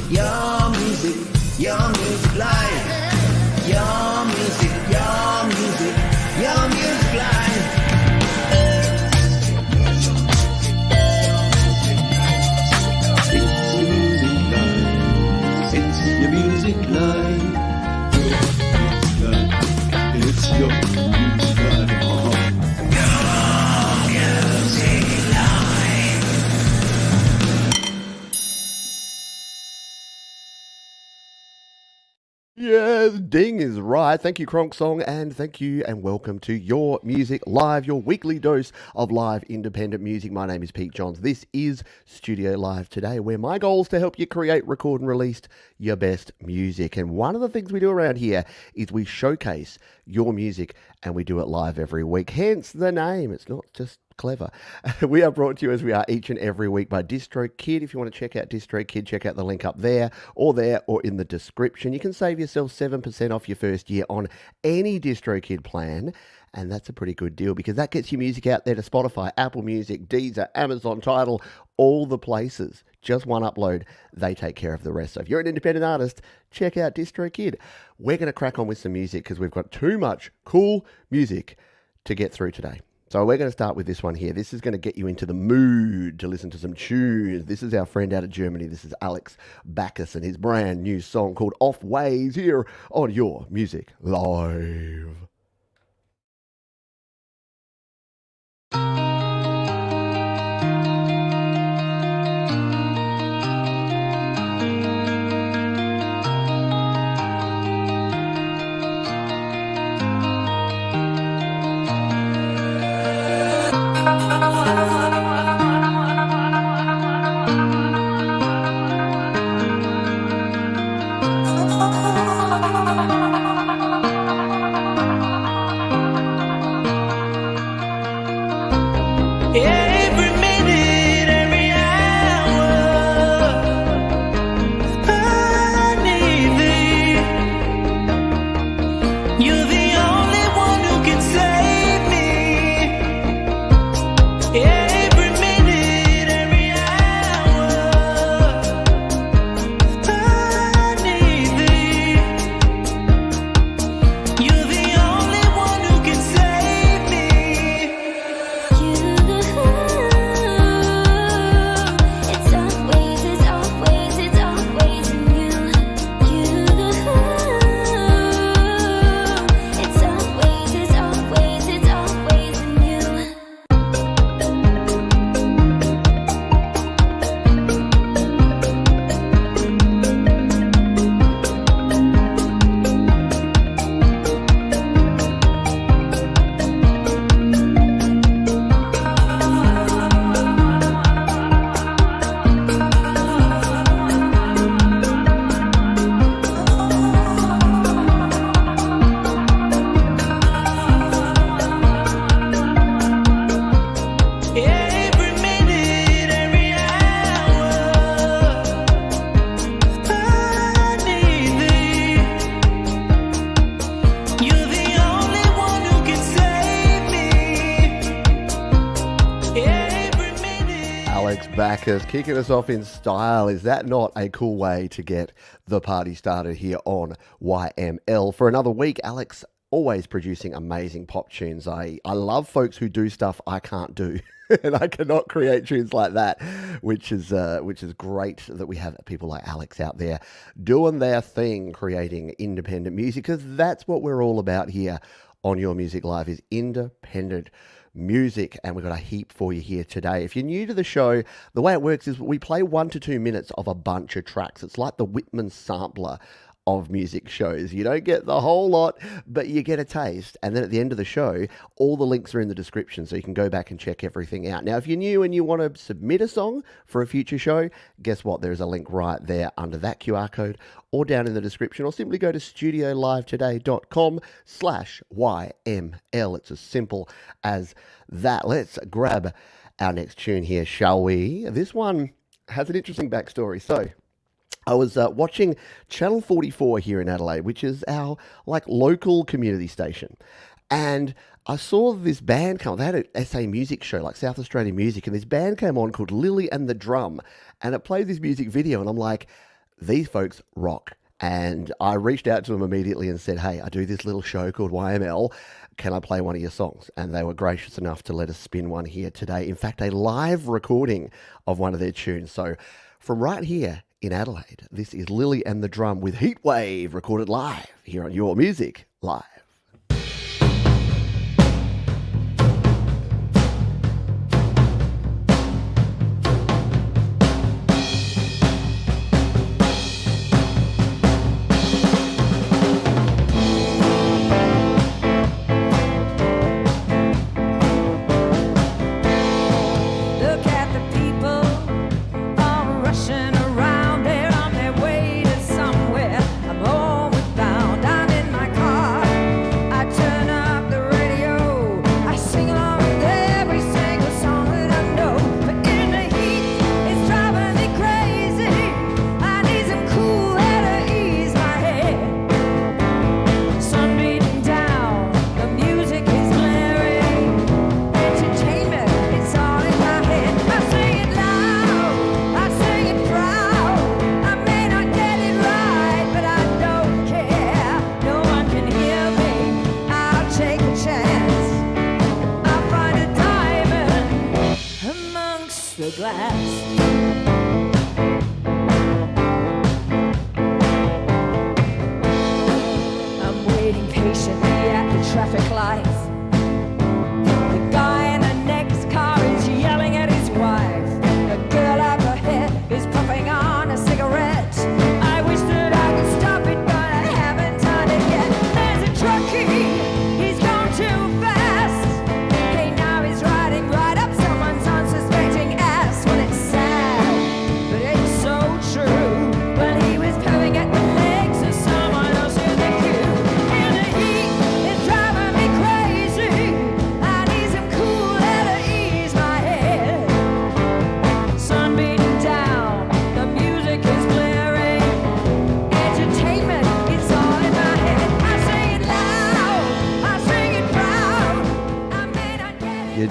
your music, your music live. Your music, your music, your music live. It's your music live. It's your music live. Yes, ding is right. Thank you, Kronk Song, and thank you and welcome to Your Music Live, your weekly dose of live independent music. My name is Pete Johns. This is Studio Live Today, where my goal is to help you create, record, and release your best music. And one of the things we do around here is we showcase your music, and we do it live every week. Hence the name. It's not just clever. We are brought to you as we are each and every week by DistroKid. If you want to check out DistroKid, check out the link up there or in the description. You can save yourself 7% off your first year on any DistroKid plan. And that's a pretty good deal because that gets your music out there to Spotify, Apple Music, Deezer, Amazon, Tidal, all the places. Just one upload, they take care of the rest. So if you're an independent artist, check out DistroKid. We're going to crack on with some music because we've got too much cool music to get through today. So we're going to start with this one here. This is going to get you into the mood to listen to some tunes. This is our friend out of Germany. This is Alex Bacchus and his brand new song called Off Ways here on Your Music Live. Kicking us off in style. Is that not a cool way to get the party started here on YML? For another week, Alex always producing amazing pop tunes. I love folks who do stuff I can't do. And I cannot create tunes like that, which is great that we have people like Alex out there doing their thing, creating independent music, because that's what we're all about here on Your Music Live, is independent music. And we've got a heap for you here today. If you're new to the show, the way it works is we play 1 to 2 minutes of a bunch of tracks. It's like the Whitman sampler of music shows. You don't get the whole lot, but you get a taste. And then at the end of the show, all the links are in the description, so you can go back and check everything out. Now, if you're new and you want to submit a song for a future show, guess what? There's a link right there under that QR code or down in the description, or simply go to studiolivetoday.com/YML. It's as simple as that. Let's grab our next tune here, shall we? This one has an interesting backstory. So I was watching Channel 44 here in Adelaide, which is our local community station. And I saw this band come. They had an SA music show, like South Australian music, and this band came on called Lily and the Drum. And it played this music video, and I'm like, these folks rock. And I reached out to them immediately and said, hey, I do this little show called YML. Can I play one of your songs? And they were gracious enough to let us spin one here today. In fact, a live recording of one of their tunes. So from right here in Adelaide, this is Lily and the Drum with Heatwave, recorded live here on Your Music Live.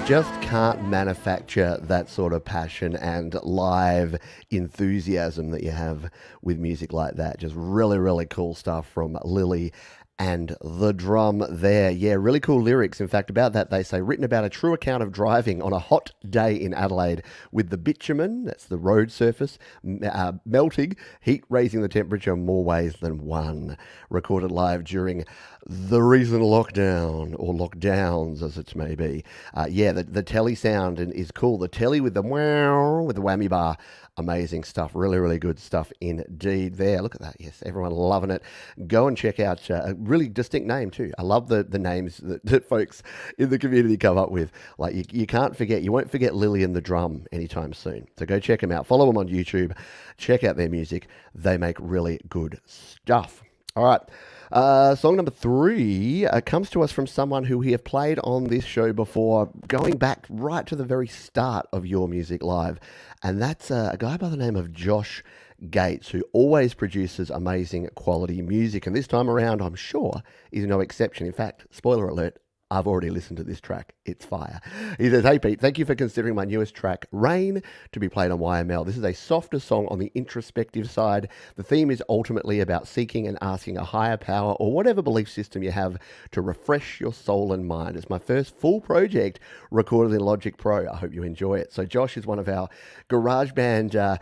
Just can't manufacture that sort of passion and live enthusiasm that you have with music like that. Just really, really cool stuff from Lily and the Drum there. Yeah, really cool lyrics. In fact, about that, they say, written about a true account of driving on a hot day in Adelaide with the bitumen, that's the road surface, melting, heat raising the temperature more ways than one. Recorded live during the recent lockdown, or lockdowns as it may be. Yeah, the telly sound is cool. The telly with the wow, with the whammy bar. Amazing stuff. Really, really good stuff indeed there. Look at that. Yes, everyone loving it. Go and check out a really distinct name too. I love the names that folks in the community come up with. Like you can't forget, you won't forget Lily and the Drum anytime soon. So go check them out. Follow them on YouTube. Check out their music. They make really good stuff. All right. Song number 3 comes to us from someone who we have played on this show before, going back right to the very start of Your Music Live. And that's a guy by the name of Josh Gates, who always produces amazing quality music. And this time around, I'm sure, is no exception. In fact, spoiler alert, I've already listened to this track. It's fire. He says, hey Pete, thank you for considering my newest track, Rain, to be played on YML. This is a softer song on the introspective side. The theme is ultimately about seeking and asking a higher power or whatever belief system you have to refresh your soul and mind. It's my first full project recorded in Logic Pro. I hope you enjoy it. So Josh is one of our GarageBand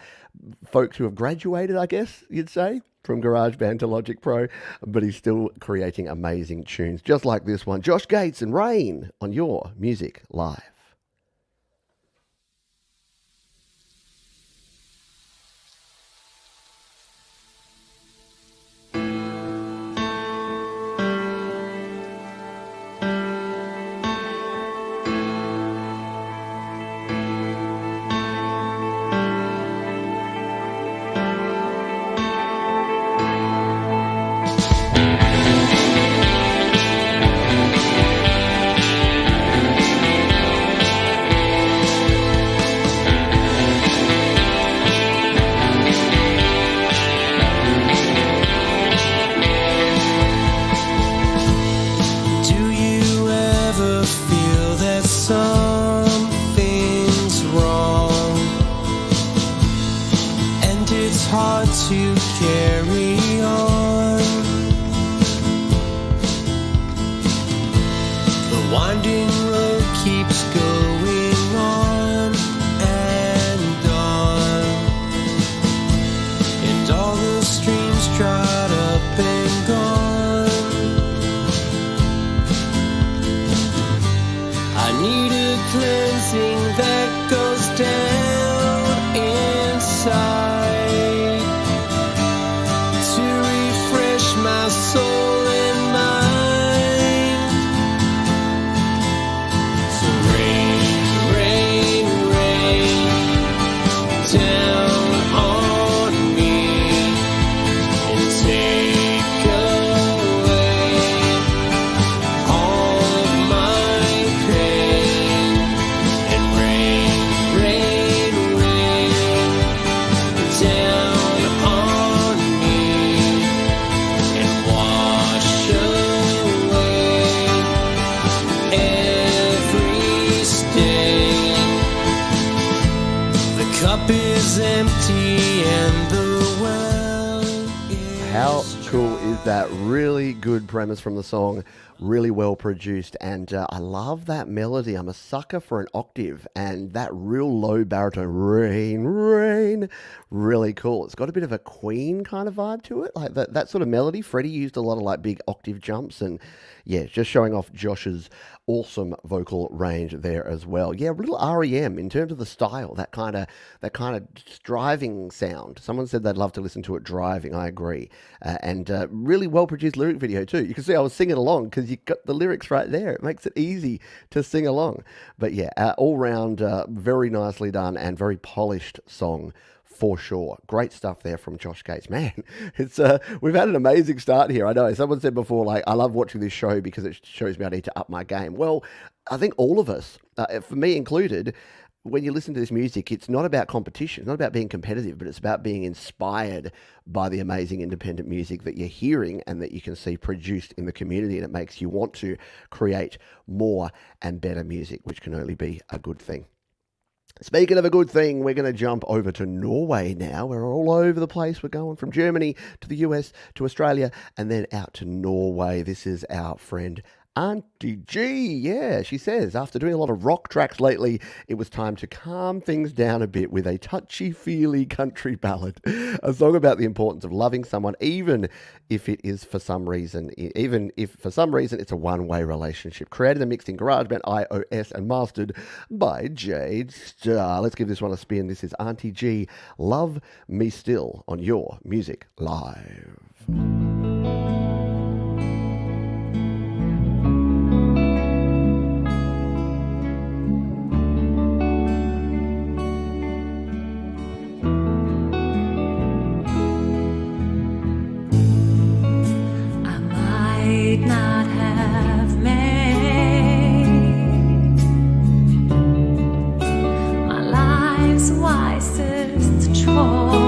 folks who have graduated, I guess you'd say, from GarageBand to Logic Pro, but he's still creating amazing tunes, just like this one. Josh Gates and Rain on Your Music Live. it's hard to carry on. The winding road keeps going on and on, and all the streams dried up and gone. I need a cleansing that goes down inside to refresh my soul and mind. So rain, rain, rain down on me and take away all of my pain. And rain, rain, rain down on me and wash away every stain. The cup is empty and the well is How cool is that? Really good premise from the song, really well produced, and I love that melody. I'm a sucker for an octave, and that real low baritone, rain, rain, really cool. It's got a bit of a Queen kind of vibe to it, like that sort of melody. Freddie used a lot of like big octave jumps, and yeah, just showing off Josh's awesome vocal range there as well. Yeah, real REM in terms of the style, that kind of driving sound. Someone said they'd love to listen to it driving. I agree, and really well produced lyric video too. You can see I was singing along because you got the lyrics right there. It makes it easy to sing along. But yeah, all round very nicely done and very polished song. For sure. Great stuff there from Josh Gates. Man, it's we've had an amazing start here. I know someone said before, like, I love watching this show because it shows me I need to up my game. Well, I think all of us, for me included, when you listen to this music, it's not about competition. It's not about being competitive, but it's about being inspired by the amazing independent music that you're hearing and that you can see produced in the community. And it makes you want to create more and better music, which can only be a good thing. Speaking of a good thing, we're going to jump over to Norway now. We're all over the place. We're going from Germany to the US to Australia and then out to Norway. This is our friend Auntie G. Yeah, she says, after doing a lot of rock tracks lately, it was time to calm things down a bit with a touchy-feely country ballad. A song about the importance of loving someone, even if for some reason it's a one-way relationship. Created and mixed in GarageBand, iOS, and mastered by Jade Star. Let's give this one a spin. This is Auntie G, Love Me Still, on Your Music Live. Not have made my life's wisest choice.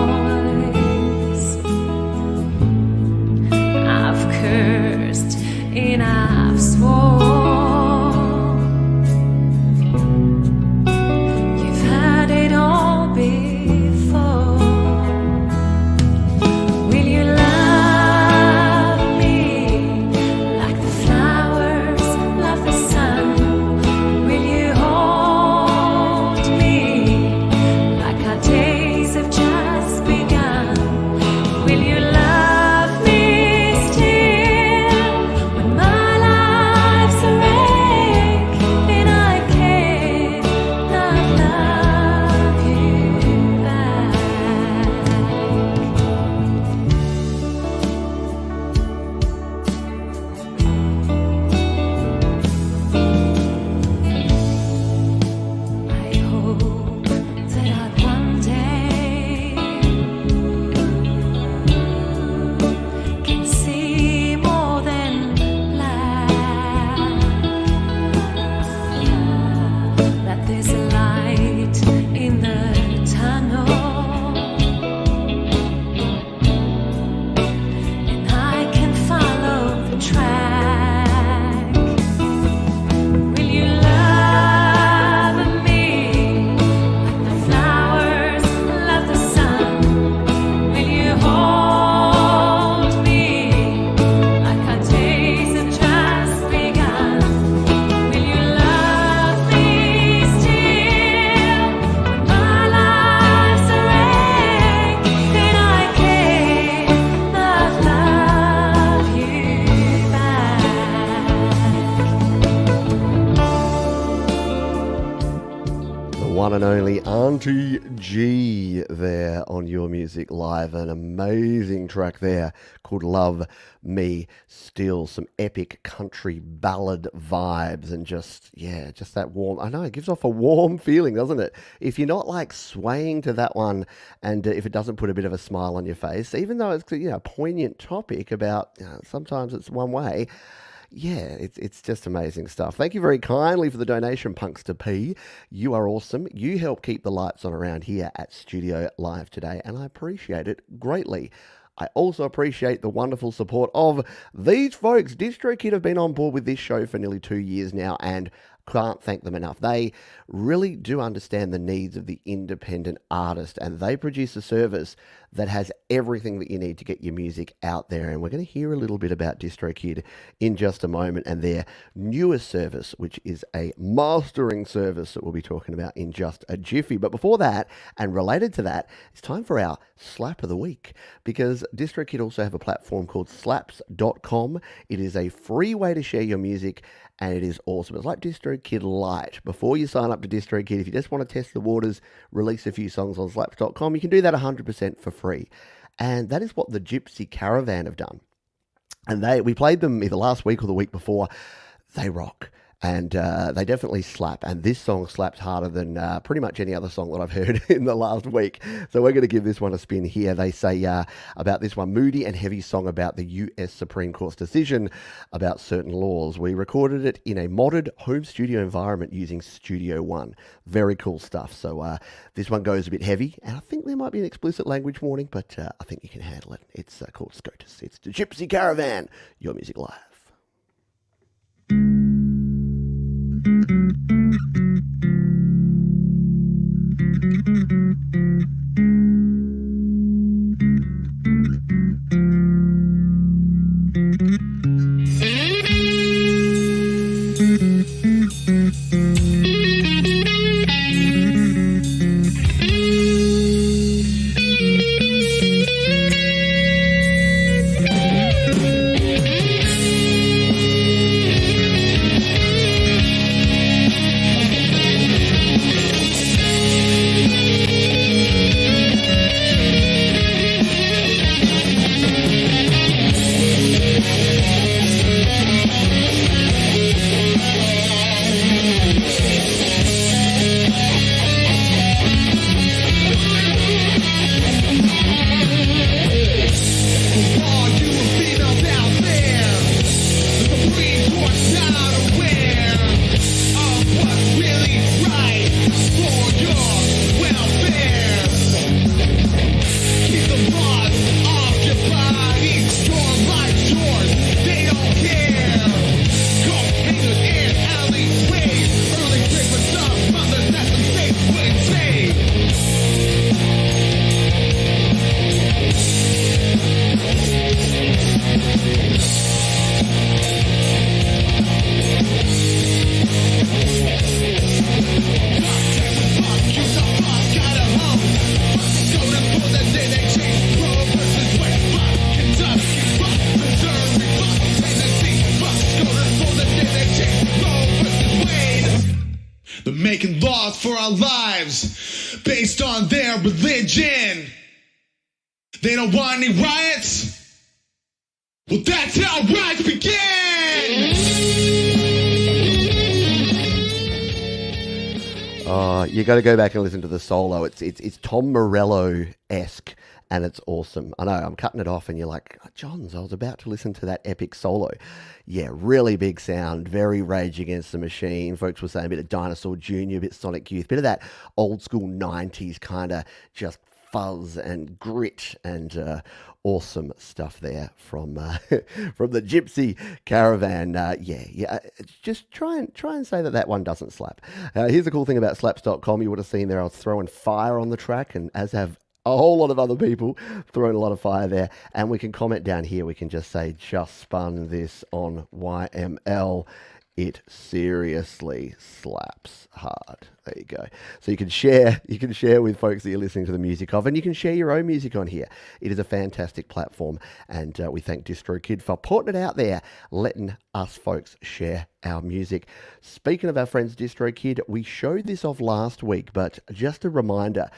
and only Auntie G there on Your Music Live. An amazing track there called Love Me Still. Some epic country ballad vibes and just that warm. I know, it gives off a warm feeling, doesn't it? If you're not like swaying to that one and if it doesn't put a bit of a smile on your face, even though it's a poignant topic about sometimes it's one way. Yeah, it's just amazing stuff. Thank you very kindly for the donation, Punx to P. You are awesome. You help keep the lights on around here at Studio Live today, and I appreciate it greatly. I also appreciate the wonderful support of these folks. DistroKid have been on board with this show for nearly 2 years now, and can't thank them enough. They really do understand the needs of the independent artist, and they produce a service that has everything that you need to get your music out there. And we're going to hear a little bit about DistroKid in just a moment and their newest service, which is a mastering service that we'll be talking about in just a jiffy. But before that, and related to that, it's time for our Slap of the Week, because DistroKid also have a platform called slaps.com. It is a free way to share your music, and it is awesome. It's like DistroKid Lite. Before you sign up to DistroKid, if you just want to test the waters, release a few songs on slaps.com, you can do that 100% for free. And that is what the Gypsy Caravan have done. And we played them either last week or the week before. They rock. And they definitely slap. And this song slaps harder than pretty much any other song that I've heard in the last week. So we're going to give this one a spin here. They say about this one, moody and heavy song about the US Supreme Court's decision about certain laws. We recorded it in a modded home studio environment using Studio One. Very cool stuff. So this one goes a bit heavy. And I think there might be an explicit language warning, but I think you can handle it. It's called SCOTUS. It's the Gypsy Caravan, Your Music Live. Making laws for our lives based on their religion. They don't want any riots. Well, that's how riots begin. You got to go back and listen to the solo. It's Tom Morello-esque, and it's awesome. I know, I'm cutting it off, and you're like, oh, Johns, I was about to listen to that epic solo. Yeah, really big sound, very Rage Against the Machine. Folks were saying a bit of Dinosaur Jr., a bit Sonic Youth, bit of that old school 90s kind of just fuzz and grit and awesome stuff there from from the Gypsy Caravan. Just try and say that one doesn't slap. Here's the cool thing about slaps.com. You would have seen there I was throwing fire on the track, and as have a whole lot of other people throwing a lot of fire there. And we can comment down here. We can just say, just spun this on YML. It seriously slaps hard. There you go. So you can share with folks that you're listening to the music of, and you can share your own music on here. It is a fantastic platform, and we thank DistroKid for putting it out there, letting us folks share our music. Speaking of our friends DistroKid, we showed this off last week, but just a reminder,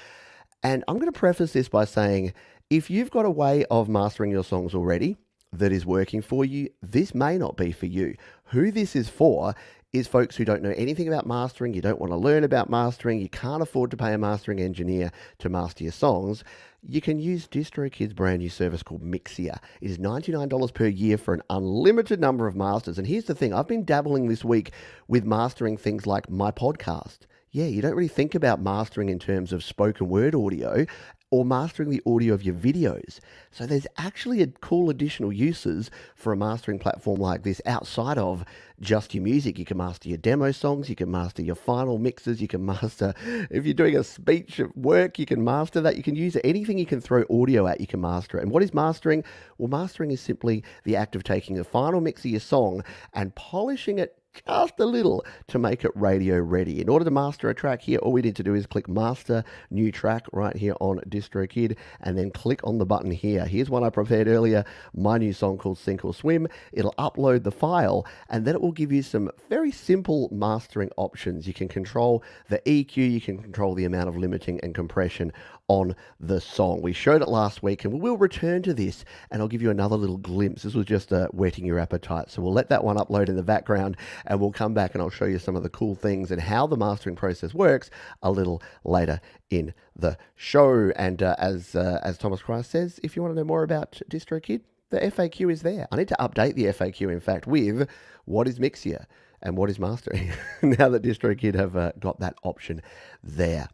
and I'm going to preface this by saying, if you've got a way of mastering your songs already that is working for you, this may not be for you. Who this is for is folks who don't know anything about mastering, you don't want to learn about mastering, you can't afford to pay a mastering engineer to master your songs. You can use DistroKid's brand new service called Mixia. It is $99 per year for an unlimited number of masters. And here's the thing, I've been dabbling this week with mastering things like my podcast. Yeah, you don't really think about mastering in terms of spoken word audio or mastering the audio of your videos. So there's actually a cool additional uses for a mastering platform like this outside of just your music. You can master your demo songs, you can master your final mixes, you can master, if you're doing a speech at work, you can master that. You can use anything you can throw audio at, you can master it. And what is mastering? Well, mastering is simply the act of taking the final mix of your song and polishing it just a little to make it radio ready. In order to master a track here, all we need to do is click Master New Track right here on DistroKid, and then click on the button here. Here's one I prepared earlier, my new song called Sink or Swim. It'll upload the file, and then it will give you some very simple mastering options. You can control the EQ, you can control the amount of limiting and compression on the song. We showed it last week, and we will return to this, and I'll give you another little glimpse. This was just whetting your appetite, so we'll let that one upload in the background, and we'll come back and I'll show you some of the cool things and how the mastering process works a little later in the show. And as Thomas Christ says, if you want to know more about DistroKid, the FAQ is there. I need to update the FAQ, in fact, with what is Mixia and what is mastering now that DistroKid have got that option there.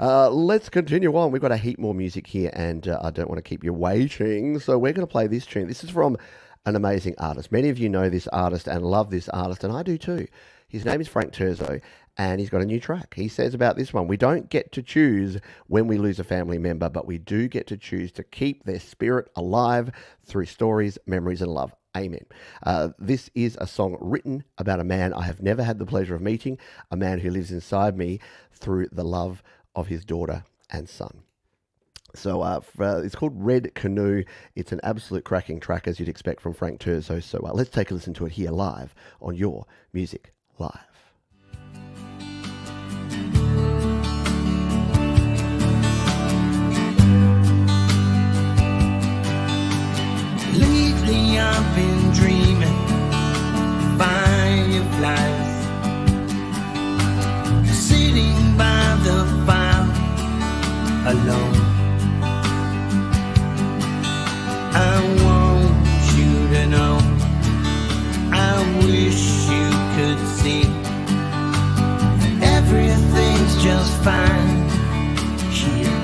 Let's continue on. We've got a heap more music here, and I don't want to keep you waiting, so we're going to play this tune. This is from an amazing artist. Many of you know this artist and love this artist, and I do too. His name is Frank Turzo, and he's got a new track. He says about this one, we don't get to choose when we lose a family member, but we do get to choose to keep their spirit alive through stories, memories, and love. Amen. This is a song written about a man I have never had the pleasure of meeting, a man who lives inside me through the love of his daughter and son. So it's called Red Canoe. It's an absolute cracking track, as you'd expect from Frank Turzo. So let's take a listen to it here live on Your Music Live. Lately I've been dreaming fireflies, sitting by the fire alone. I want you to know, I wish you could see, everything's just fine here.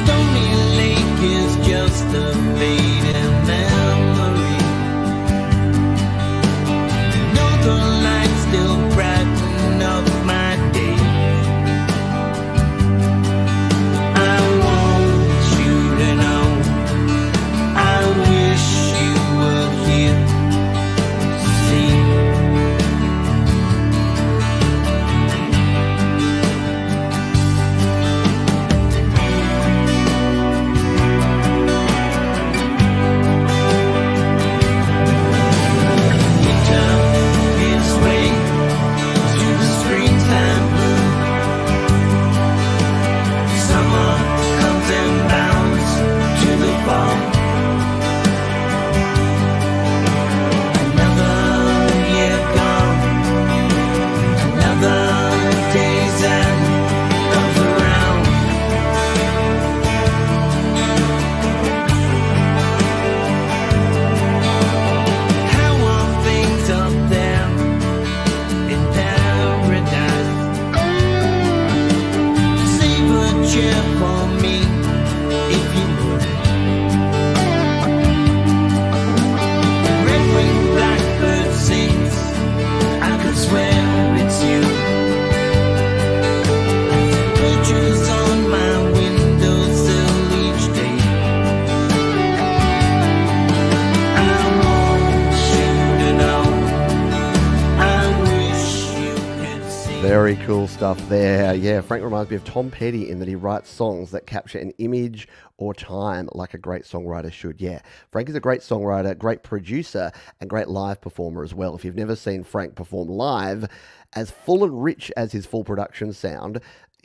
Stony Lake is just a fading memory. Northern lights still brighten up my day. Very cool stuff there. Yeah, Frank reminds me of Tom Petty in that he writes songs that capture an image or time like a great songwriter should. Yeah, Frank is a great songwriter, great producer, and great live performer as well. If you've never seen Frank perform live, as full and rich as his full production sound,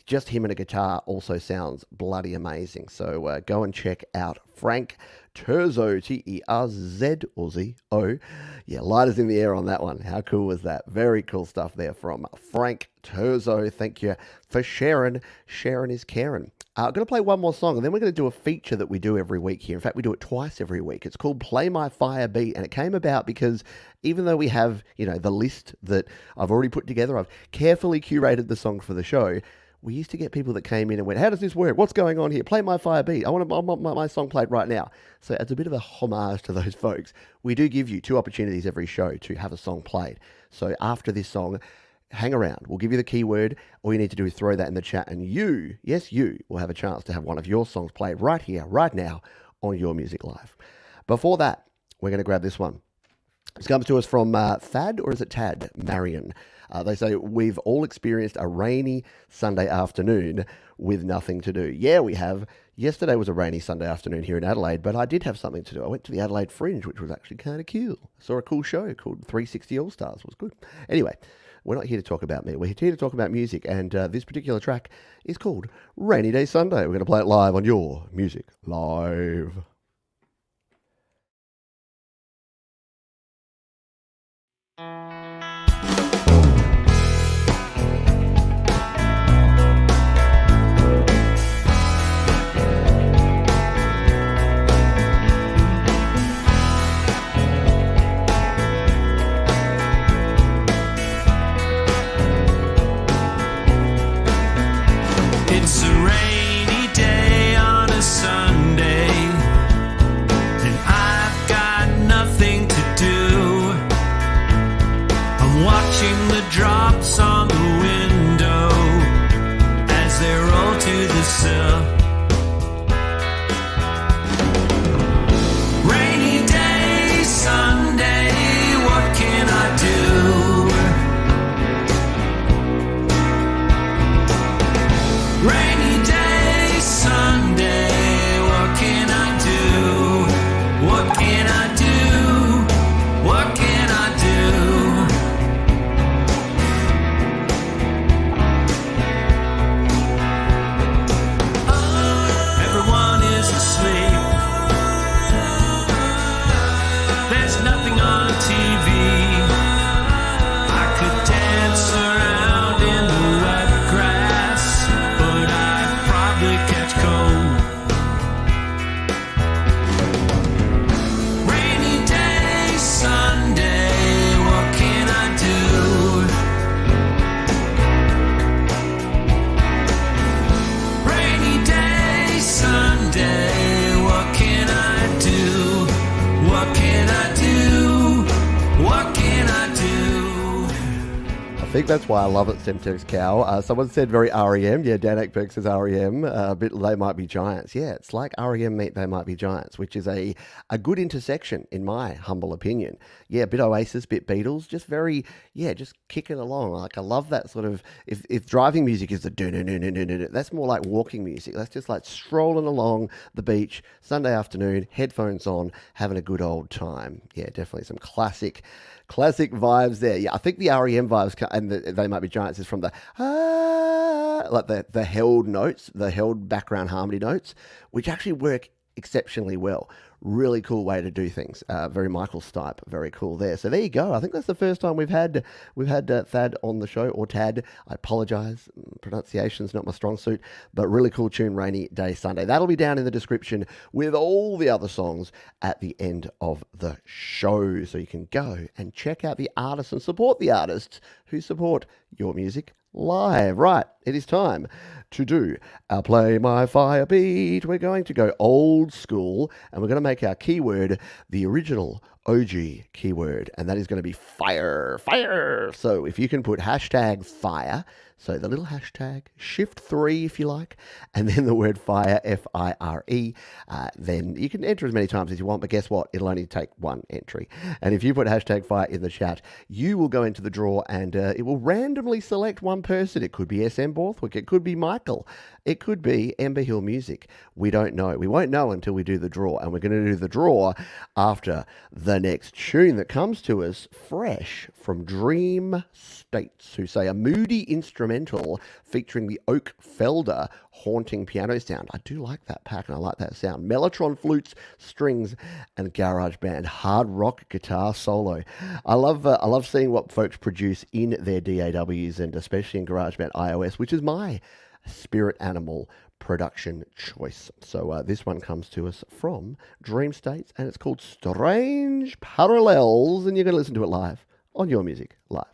just him and a guitar also sounds bloody amazing. So go and check out Frank Turzo, T-E-R-Z or Z-O. Yeah, lighters in the air on that one. How cool was that? Very cool stuff there from Frank Turzo. Thank you for sharing. Sharon is Karen. I'm going to play one more song, and then we're going to do a feature that we do every week here. In fact, we do it twice every week. It's called Play My Fire Beat, and it came about because even though we have, the list that I've already put together, I've carefully curated the song for the show. We used to get people that came in and went, how does this work? What's going on here? Play my fire beat. I want my song played right now. So as a bit of a homage to those folks, we do give you 2 opportunities every show to have a song played. So after this song, hang around. We'll give you the keyword. All you need to do is throw that in the chat, and you, yes, you, will have a chance to have one of your songs played right here, right now on Your Music Live. Before that, we're going to grab this one. This comes to us from Thad, or is it Tad? Marian. They say, we've all experienced a rainy Sunday afternoon with nothing to do. Yeah, we have. Yesterday was a rainy Sunday afternoon here in Adelaide, but I did have something to do. I went to the Adelaide Fringe, which was actually kind of cool. Saw a cool show called 360 All Stars. It was good. Anyway, we're not here to talk about me. We're here to talk about music, and this particular track is called Rainy Day Sunday. We're going to play it live on Your Music Live. It's a rainy day on a Sunday, and I've got nothing to do. I'm watching the drops on the window as they roll to the sill. Rainy day, Sunday, what can I do? Rainy day, Sunday, what can I do? What can I do? What can I do? Everyone is asleep. There's nothing on TV. I could dance around in the wet grass, but I'd probably catch cold. Rainy day, Sunday, what can I do? Rainy day, Sunday, what can I do? What can I do? What can I do? I think that's why I love it, Semtex Cow. Someone said very REM. Yeah, Dan Ekberg says REM. A bit They Might Be Giants. Yeah, it's like REM meet They Might Be Giants, which is a good intersection, in my humble opinion. Yeah, bit Oasis, bit Beatles, just very, just kicking along. Like, I love that sort of, if driving music is the do-do-do-do-do-do, that's more like walking music. That's just like strolling along the beach, Sunday afternoon, headphones on, having a good old time. Yeah, definitely some classic vibes there. Yeah, I think the REM vibes and They Might Be Giants is from the like the held notes, the held background harmony notes, which actually work exceptionally well. Really cool way to do things. Very Michael Stipe. Very cool there. So there you go. I think that's the first time we've had Thad on the show, or Tad. I apologise. Pronunciation's not my strong suit, but really cool tune, Rainy Day Sunday. That'll be down in the description with all the other songs at the end of the show. So you can go and check out the artists and support the artists who support Your Music Live. Right, it is time to do our Play My Fire Beat. We're going to go old school, and we're going to make our keyword the original OG keyword, and that is going to be fire, fire. So if you can put hashtag fire, so the little hashtag, shift 3 if you like, and then the word fire, F-I-R-E, then you can enter as many times as you want, but guess what? It'll only take one entry. And if you put hashtag fire in the chat, you will go into the draw and it will randomly select one person. It could be SM Borthwick, it could be Michael, it could be Ember Hill Music. We don't know. We won't know until we do the draw, and we're going to do the draw after the next tune that comes to us fresh from Dream States, who say a moody instrumental featuring the Oak Felder haunting piano sound. I do like that pack, and I like that sound. Mellotron flutes, strings, and garage band hard rock guitar solo. I love seeing what folks produce in their DAWs, and especially in GarageBand iOS, which is my spirit animal production choice. So this one comes to us from Dream States, and it's called Strange Parallels, and you're going to listen to it live on Your Music Live.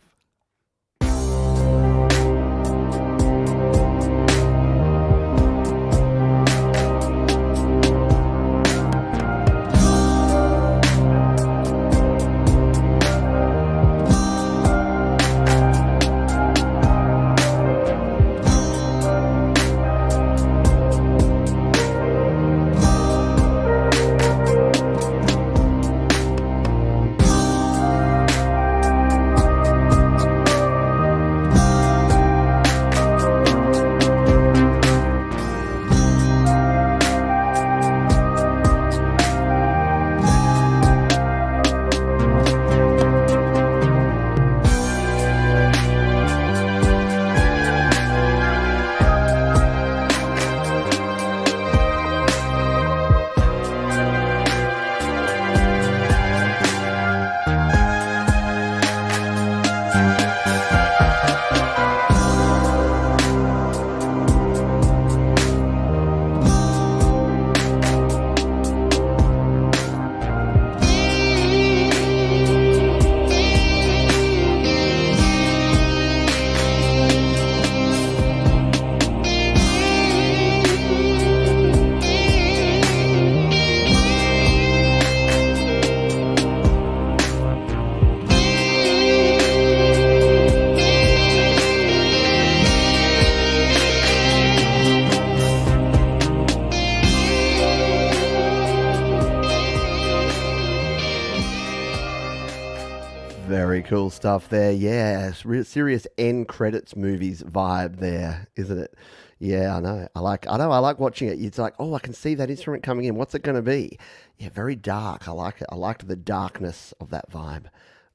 Very cool stuff there. Yeah, serious end credits movies vibe there, isn't it? Yeah, I know. I like watching it. It's like, oh, I can see that instrument coming in. What's it going to be? Yeah, very dark. I like it. I liked the darkness of that vibe.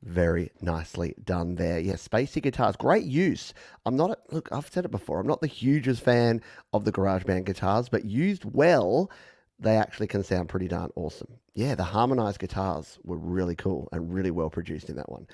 Very nicely done there. Yeah, spacey guitars, great use. Look, I've said it before, I'm not the hugest fan of the GarageBand guitars, but used well, they actually can sound pretty darn awesome. Yeah, the harmonized guitars were really cool and really well produced in that one.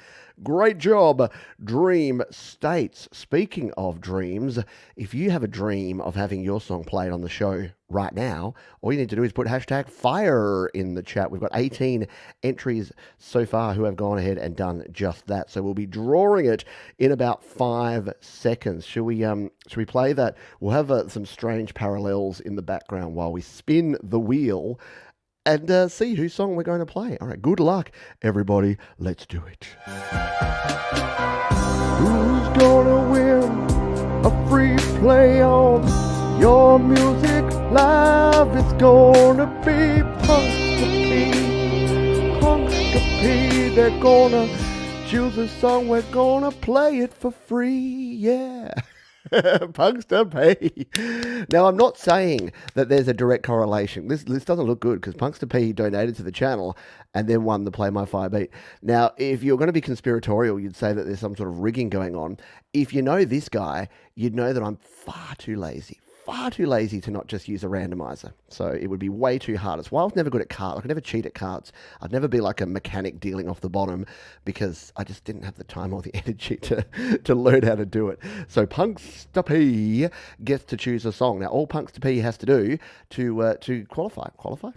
Great job, Dream States. Speaking of dreams, if you have a dream of having your song played on the show right now, all you need to do is put hashtag fire in the chat. We've got 18 entries so far who have gone ahead and done just that. So we'll be drawing it in about 5 seconds. Should we play that? We'll have some strange parallels in the background while we spin the wheel and see whose song we're going to play. All right, good luck, everybody. Let's do it. Who's gonna win a free play on Your Music Live? It's gonna be Punx to P. They're gonna choose a song. We're gonna play it for free. Yeah. Punx to P. Now, I'm not saying that there's a direct correlation. This doesn't look good because Punx to P donated to the channel and then won the Play My Fire beat. Now, if you're going to be conspiratorial, you'd say that there's some sort of rigging going on. If you know this guy, you'd know that I'm far too lazy to not just use a randomizer. So it would be way too hard. It's why I was never good at cards. I could never cheat at cards. I'd never be like a mechanic dealing off the bottom because I just didn't have the time or the energy to learn how to do it. So Punx to P gets to choose a song. Now, all Punx to P has to do to qualify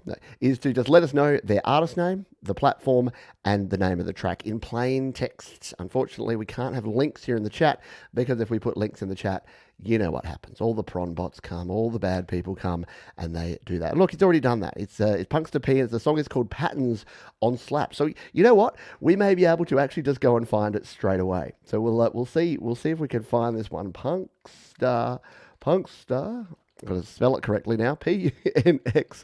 no, is to just let us know their artist name, the platform, and the name of the track in plain text. Unfortunately, we can't have links here in the chat because if we put links in the chat, you know what happens. All the prawn bots come, all the bad people come, and they do that. Look, it's already done that. It's Punx P, and the song is called Patterns on Slap. So you know what? We may be able to actually just go and find it straight away. So we'll see if we can find this one. Punxta. I've got to spell it correctly now. PNXTAP,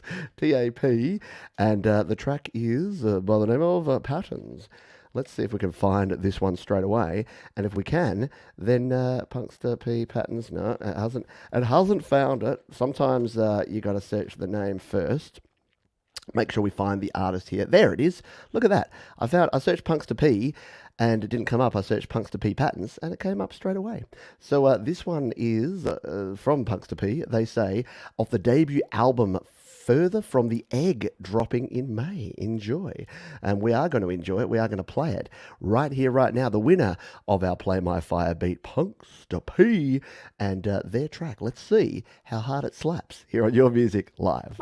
and the track is by the name of Patterns. Let's see if we can find this one straight away, and if we can, then Punxta P Patterns. No, it hasn't. It hasn't found it. Sometimes you got to search the name first. Make sure we find the artist here. There it is. Look at that. I searched Punxta P, and it didn't come up. I searched Punxta P Patterns, and it came up straight away. So this one is from Punxta P. They say of the debut album. Further from the Egg, dropping in May. Enjoy. And we are going to enjoy it. We are going to play it right here, right now. The winner of our Play My Fire beat, Punxta P, and their track. Let's see how hard it slaps here on Your Music Live.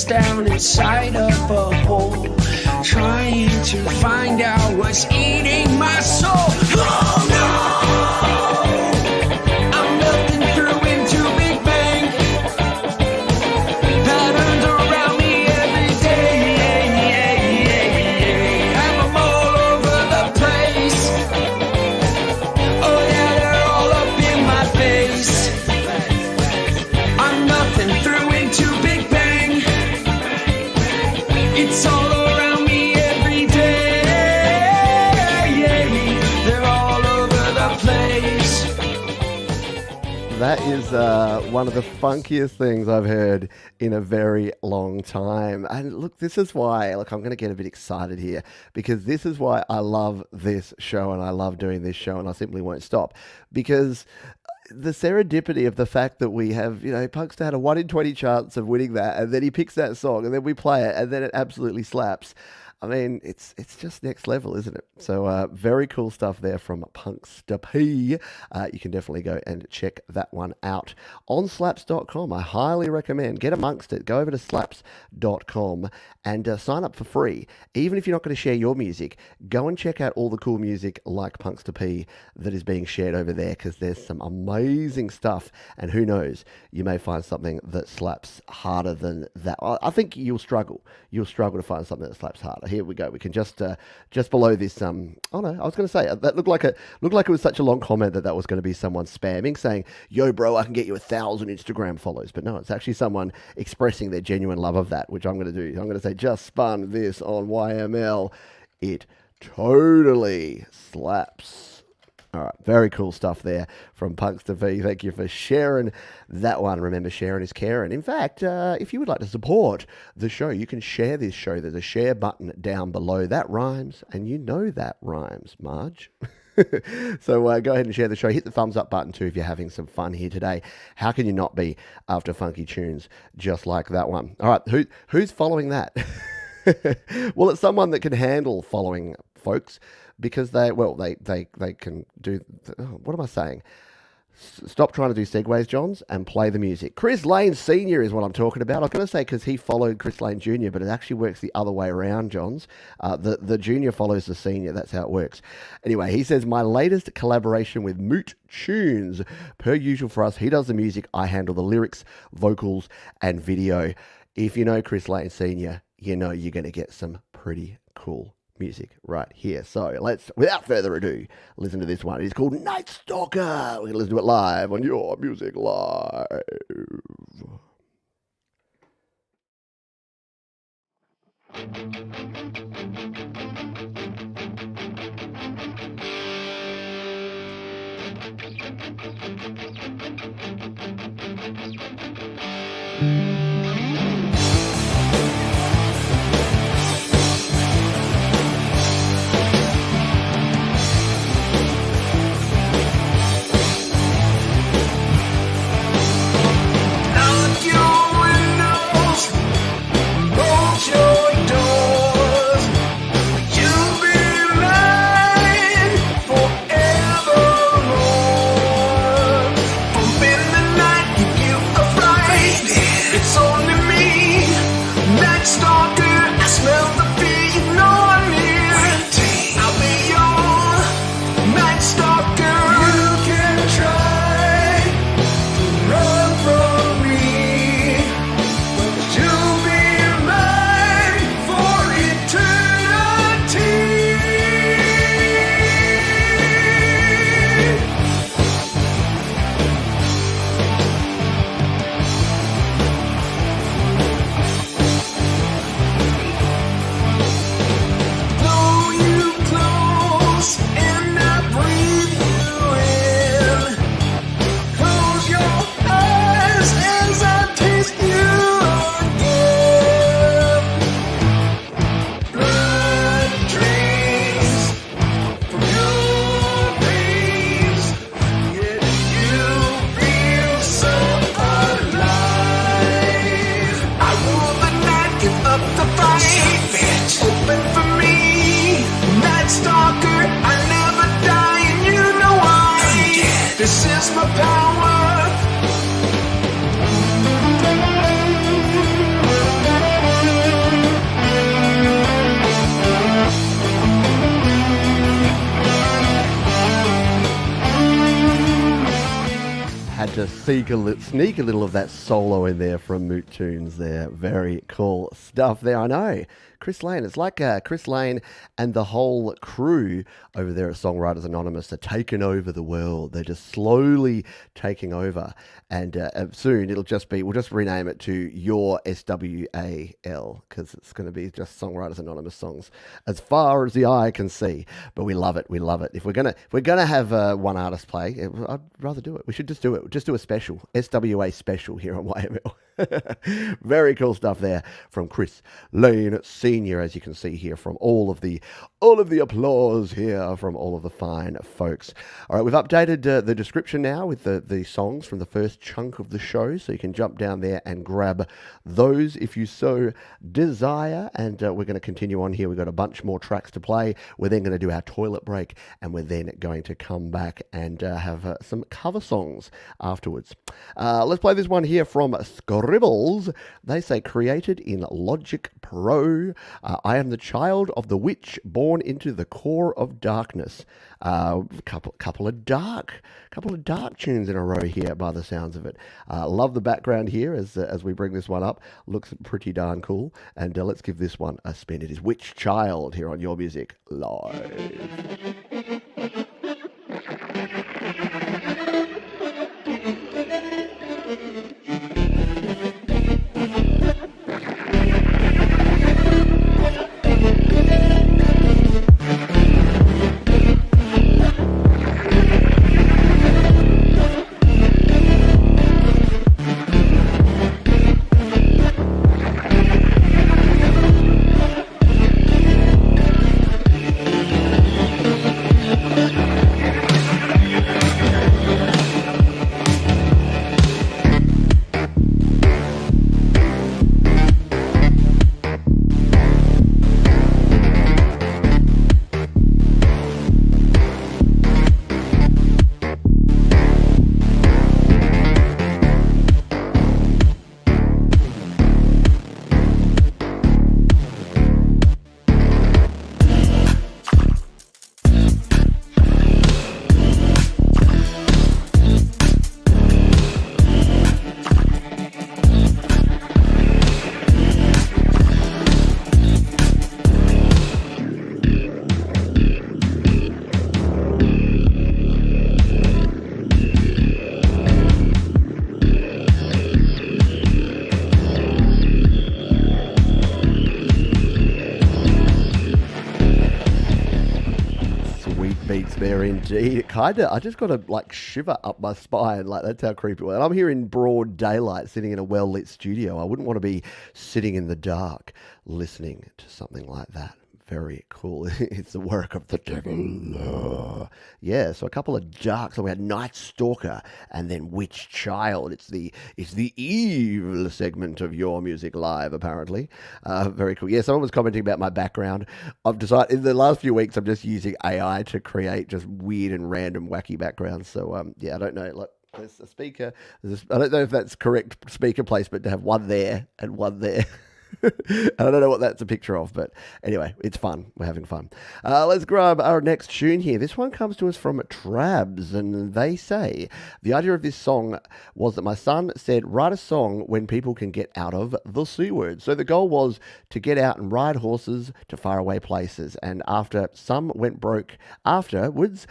Down inside of a hole, trying to find out what's eating my soul. Oh no! I'm melting through into Big Bang. Patterns around me every day. Have them all over the place. Oh yeah, they're all up in my face. I'm melting through into Big Bang. It's all around me every day. They're all over the place. That is one of the funkiest things I've heard in a very long time. And look, this is why, I'm going to get a bit excited here, because this is why I love this show and I love doing this show, and I simply won't stop. Because the serendipity of the fact that we have, Punxta had a 1 in 20 chance of winning that, and then he picks that song, and then we play it, and then it absolutely slaps. I mean, it's just next level, isn't it? So very cool stuff there from Punxta P. You can definitely go and check that one out on slaps.com. I highly recommend. Get amongst it. Go over to slaps.com and sign up for free. Even if you're not going to share your music, go and check out all the cool music like Punxta P that is being shared over there, because there's some amazing stuff, and who knows, you may find something that slaps harder than that. I think you'll struggle. You'll struggle to find something that slaps harder. Here we go. We can just below this. Oh no, I was going to say that looked like it was such a long comment that was going to be someone spamming saying, "Yo, bro, I can get you 1,000 Instagram follows." But no, it's actually someone expressing their genuine love of that, which I'm going to do. I'm going to say, just spun this on YML. It totally slaps. All right, very cool stuff there from Punxta V. Thank you for sharing that one. Remember, sharing is caring. In fact, if you would like to support the show, you can share this show. There's a share button down below. That rhymes, and you know that rhymes, Marge. So go ahead and share the show. Hit the thumbs up button too if you're having some fun here today. How can you not be after funky tunes just like that one? All right, who's following that? Well, it's someone that can handle following folks, because they can do, what am I saying? Stop trying to do segues, Johns, and play the music. Chris Lane Sr. is what I'm talking about. I was going to say because he followed Chris Lane Jr., but it actually works the other way around, Johns. The junior follows the senior. That's how it works. Anyway, he says, my latest collaboration with Moot Tunes. Per usual for us, he does the music. I handle the lyrics, vocals, and video. If you know Chris Lane Sr., you know you're going to get some pretty cool music right here. So let's, without further ado, listen to this one. It's called Night Stalker. We're going to listen to it live on Your Music Live. Out your windows, bolt your doors. You'll be mine forevermore. Bumping the night, give you a fright. It's only me, Night Stalker. I smell the fear, you know I'm near. I'll be your Night Stalker. You can try to run from me, but you'll be mine for eternity. Know you close and I breathe you in. Close your eyes as I taste you again. Blood drains from your veins, yet you feel so alive. I rule the night, give up the fight. Open for me, Night Stalker. I never die, and you know why. This is my power. Had to sneak a little of that solo in there from Moot Tunes there. Very cool stuff there, I know. Chris Lane, it's like Chris Lane and the whole crew over there at Songwriters Anonymous are taking over the world. They're just slowly taking over. And soon we'll just rename it to Your SWAL, because it's going to be just Songwriters Anonymous songs as far as the eye can see. But we love it. If we're gonna have one artist play, I'd rather do it. We should just do it. Just do a special SWA special here on YML. Very cool stuff there from Chris Lane Senior, as you can see here from all of the applause here from all of the fine folks. All right, we've updated the description now with the songs from the first chunk of the show, so you can jump down there and grab those if you so desire. And we're going to continue on here. We've got a bunch more tracks to play. We're then going to do our toilet break, and we're then going to come back and have some cover songs afterwards. Let's play this one here from Scribbles. They say, created in Logic Pro. I am the child of the witch born into the core of darkness. Couple of dark tunes in a row here by the sounds of it. Love the background here as we bring this one up. Looks pretty darn cool. And let's give this one a spin. It is Witch Child here on Your Music Live. there indeed. Kinda, I just got a like shiver up my spine. Like that's how creepy it was. And I'm here in broad daylight, sitting in a well-lit studio. I wouldn't want to be sitting in the dark listening to something like that. Very cool. It's the work of the devil. Yeah, so a couple of darks. So we had Night Stalker and then Witch Child. It's the evil segment of Your Music Live, apparently. Very cool. Yeah, someone was commenting about my background. I've decided in the last few weeks I'm just using AI to create just weird and random wacky backgrounds. So yeah, I don't know. Like there's a speaker. I don't know if that's correct speaker placement to have one there and one there. And I don't know what that's a picture of, but anyway, it's fun. We're having fun. Let's grab our next tune here. This one comes to us from Trabs, and they say, the idea of this song was that my son said, write a song when people can get out of the C word. So the goal was to get out and ride horses to faraway places, and after some went broke afterwards,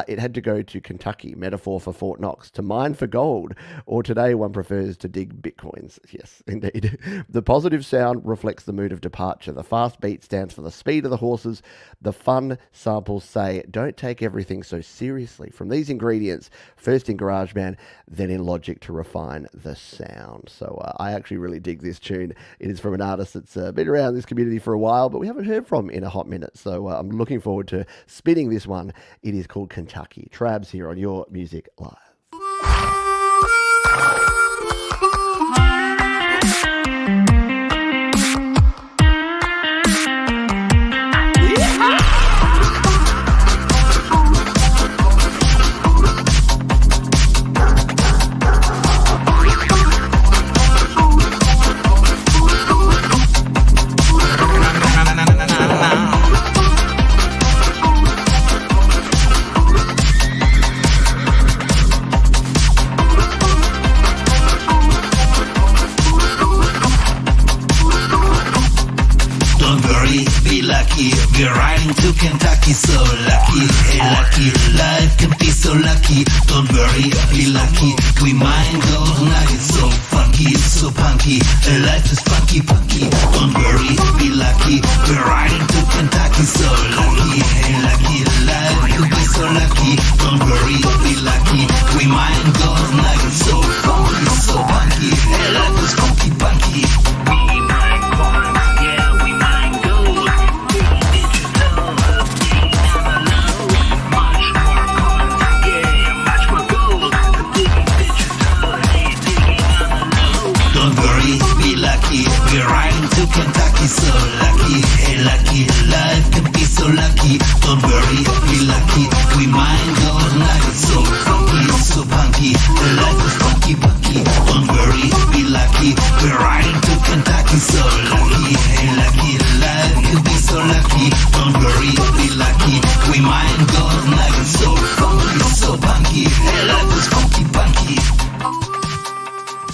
it had to go to Kentucky, metaphor for Fort Knox, to mine for gold, or today one prefers to dig bitcoins. Yes, indeed. The positive sound reflects the mood of departure. The fast beat stands for the speed of the horses. The fun samples say, don't take everything so seriously. From these ingredients, first in GarageBand, then in Logic to refine the sound. So I actually really dig this tune. It is from an artist that's been around this community for a while, but we haven't heard from in a hot minute. So I'm looking forward to spinning this one. It is called Kentucky. Trabs here on Your Music Live. We're riding to Kentucky, so lucky, hey lucky, life can be so lucky. Don't worry, be lucky. We mine gold nuggets, so funky, so punky. Life is funky, punky. Don't worry, be lucky. We're riding to Kentucky, so lucky, hey lucky, life can be so lucky. Don't worry, be lucky. We mine gold nuggets, so funky, so punky. Hey, life is funky, punky. We mine gold, yeah, we mine gold. We're riding to Kentucky, so lucky, hey lucky, life can be so lucky. Don't worry, be lucky. We mine gold nuggets, so funky, so punky. Life is funky, punky. Don't worry, be lucky. We're riding to Kentucky, so lucky, hey lucky, life can be so lucky. Don't worry, be lucky. We mine gold nuggets, so funky, so punky. Hey, life is funky, punky.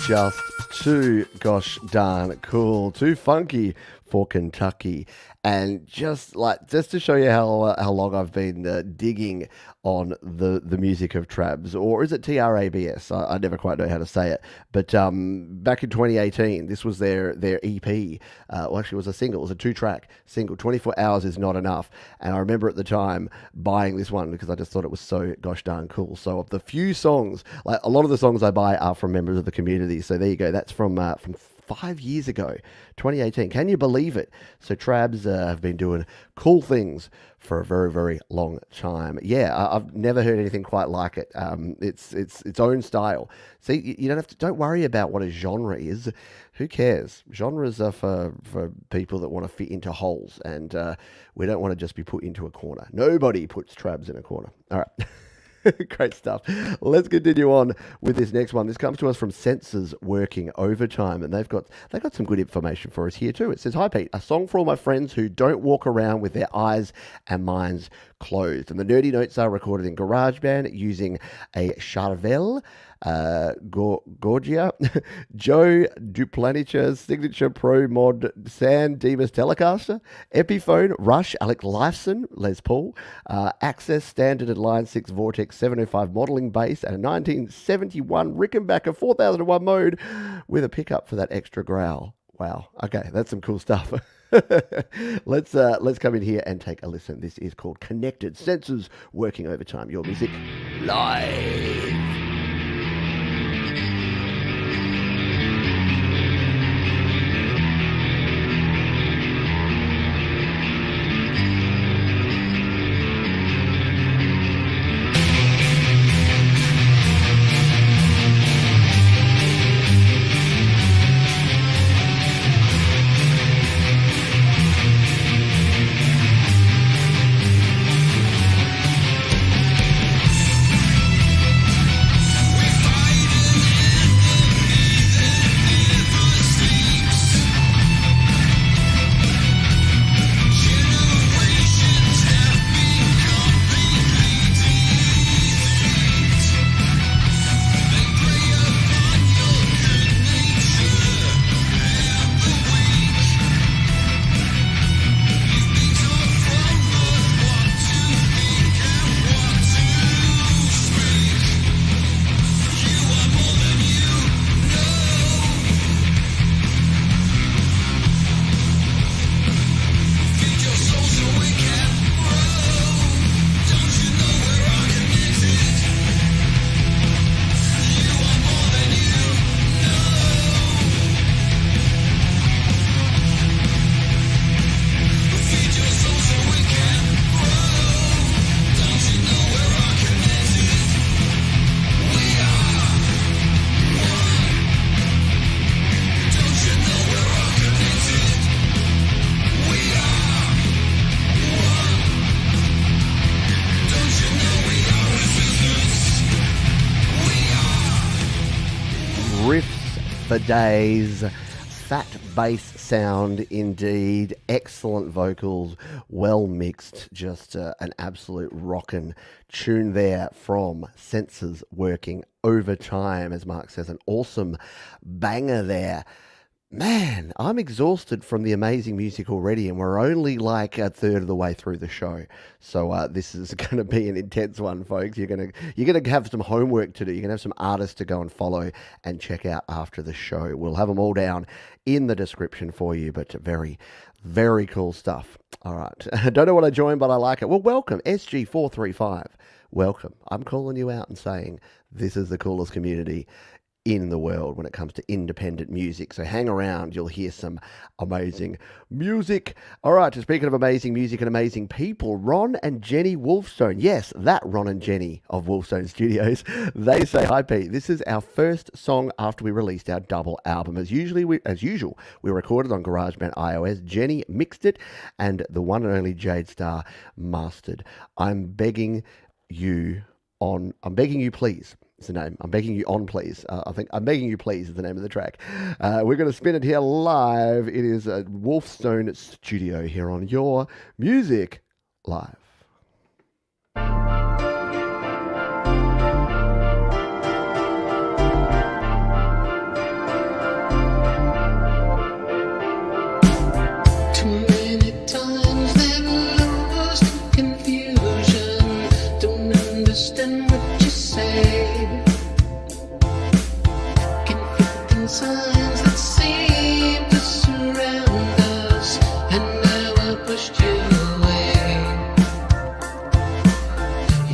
Just too gosh darn cool, too funky for Kentucky. And just to show you how long I've been digging on the music of Trabs, or is it TRABS? I never quite know how to say it. But back in 2018, this was their EP. Well, actually, it was a single. It was a 2-track single. 24 Hours Is Not Enough. And I remember at the time buying this one because I just thought it was so gosh darn cool. So of the few songs, like a lot of the songs I buy are from members of the community. So there you go. That's from 5 years ago, 2018. Can you believe it? So Trabs have been doing cool things for a very, very long time. Yeah, I've never heard anything quite like it. It's its own style. See, you don't worry about what a genre is. Who cares? Genres are for people that want to fit into holes, and we don't want to just be put into a corner. Nobody puts Trabs in a corner. All right. Great stuff. Let's continue on with this next one. This comes to us from Sensors Working Overtime, and they've got some good information for us here too. It says, "Hi Pete, a song for all my friends who don't walk around with their eyes and minds closed." And the nerdy notes are recorded in GarageBand using a Charvel, Gorgia, Joe Duplanitcher's signature Pro Mod Zand Demus Telecaster, Epiphone, Rush, Alec Lifeson, Les Paul, Access Standard and Line 6 Vortex 705 modeling bass, and a 1971 Rickenbacker 4001 mode with a pickup for that extra growl. Wow. Okay, that's some cool stuff. Let's come in here and take a listen. This is called Connected Senses, working overtime. Your music live. For days. Fat bass sound indeed. Excellent vocals. Well mixed. Just an absolute rockin' tune there from Senses Working Overtime. As Mark says, an awesome banger there. Man, I'm exhausted from the amazing music already, and we're only like a third of the way through the show. So this is going to be an intense one, folks. You're gonna have some homework to do. You're gonna have some artists to go and follow and check out after the show. We'll have them all down in the description for you. But very, very cool stuff. All right, I don't know what I joined, but I like it. Well, welcome SG435. Welcome. I'm calling you out and saying this is the coolest community in the world when it comes to independent music. So hang around, you'll hear some amazing music. All right, speaking of amazing music and amazing people, Ron and Jenny Wolfstone. Yes, that Ron and Jenny of Wolfstone Studios. They say, hi Pete, this is our first song after we released our double album. As usual, we recorded on GarageBand iOS. Jenny mixed it and the one and only Jade Star mastered. I'm begging you please. It's the name. I'm begging you on, please. I think I'm begging you, please, is the name of the track. We're going to spin it here live. It is a Wolfstone Studio here on Your Music Live. Too many times they're lost in confusion. Don't understand what you say. Signs that seem to surround us, and now I pushed you away.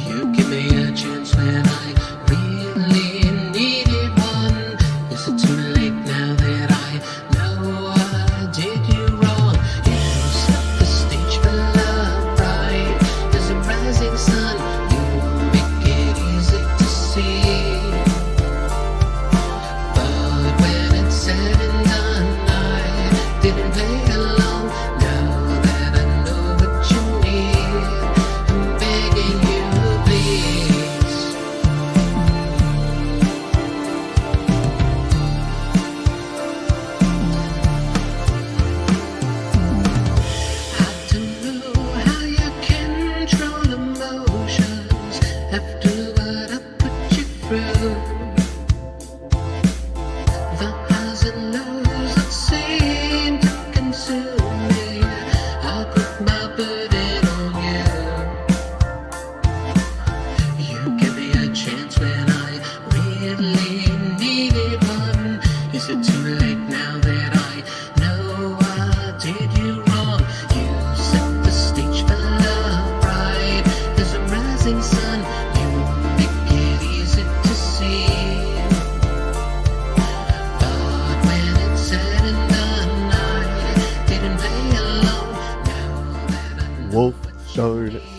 You give me a chance when I really needed one. Is it too late now that I know I did you wrong? You set the stage for love bright as a rising sun. You make it easy to see. But when it's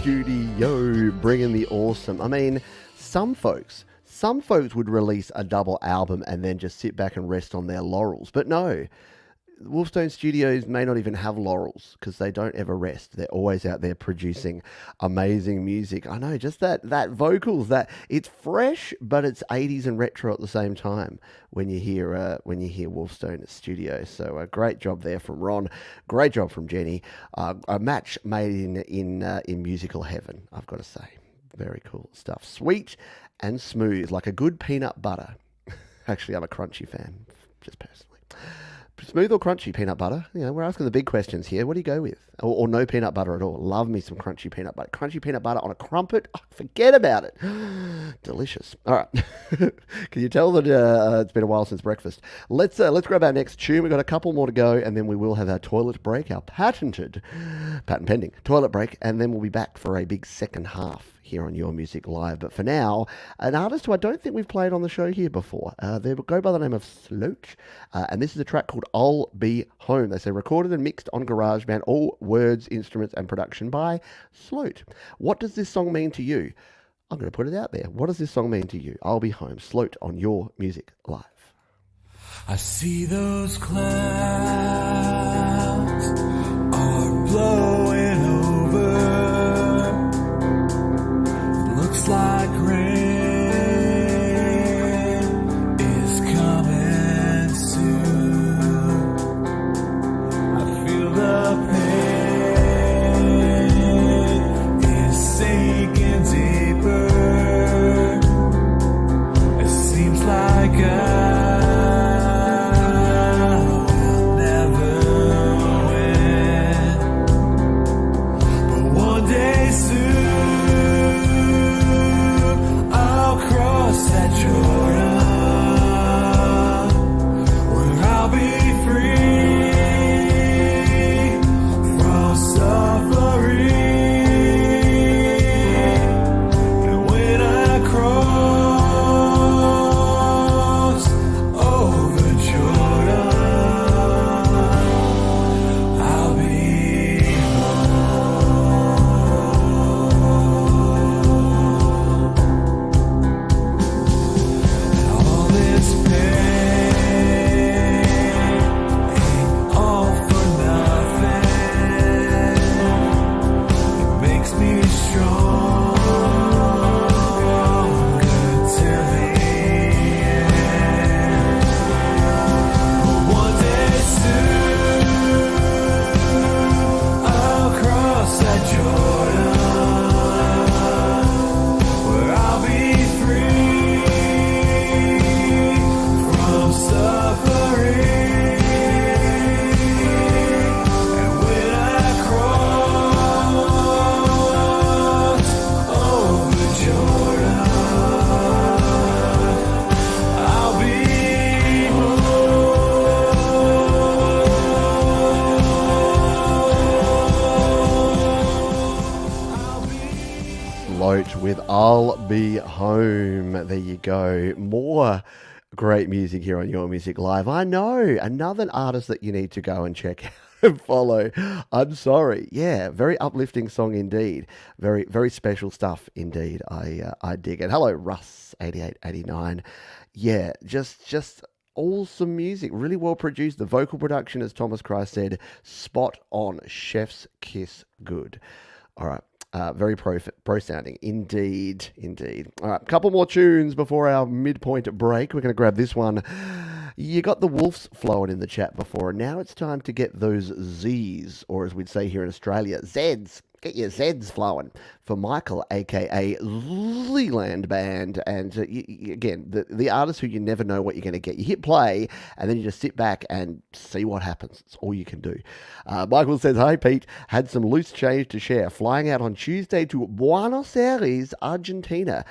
Studio, bringing the awesome. I mean, some folks would release a double album and then just sit back and rest on their laurels. But no, Wolfstone Studios may not even have laurels because they don't ever rest. They're always out there producing amazing music. I know, just that vocals, that it's fresh, but it's 80s and retro at the same time when you hear Wolfstone Studios. So a great job there from Ron, great job from Jenny. A match made in musical heaven, I've got to say. Very cool stuff. Sweet and smooth, like a good peanut butter. Actually, I'm a crunchy fan, just personally. Smooth or crunchy peanut butter? You know, we're asking the big questions here. What do you go with? Or no peanut butter at all? Love me some crunchy peanut butter. Crunchy peanut butter on a crumpet? Oh, forget about it. Delicious. All right. Can you tell that it's been a while since breakfast? Let's grab our next tune. We've got a couple more to go, and then we will have our toilet break, our patent pending toilet break, and then we'll be back for a big second half here on Your Music Live. But for now, an artist who I don't think we've played on the show here before. They go by the name of Sloat, and this is a track called I'll Be Home. They say recorded and mixed on GarageBand, all words, instruments, and production by Sloat. What does this song mean to you? I'm going to put it out there. What does this song mean to you? I'll Be Home, Sloat on Your Music Live. I see those clouds are blowing over. Looks like rain is coming soon. I feel the pain is sinking deeper. It seems like I will never win. But one day soon that Jordan, where I'll be free from suffering. And when I cross over Jordan, I'll be with I'll Be Home. There you go. More great music here on Your Music Live. I know, another artist that you need to go and check out and follow. I'm sorry. Yeah, very uplifting song indeed. Very, very special stuff indeed. I dig it. Hello, Russ8889. Yeah, just awesome music. Really well produced. The vocal production, as Thomas Christ said, spot on. Chef's kiss good. All right. Very pro sounding. Indeed. All right, a couple more tunes before our midpoint break. We're going to grab this one. You got the wolves flowing in the chat before, and now it's time to get those Z's, or as we'd say here in Australia, Zeds. Get your Zeds flowing for Michael, a.k.a. Zealand Band. And again, the artist who you never know what you're going to get. You hit play, and then you just sit back and see what happens. It's all you can do. Michael says, "Hi, Pete. Had some loose change to share. Flying out on Tuesday to Buenos Aires, Argentina.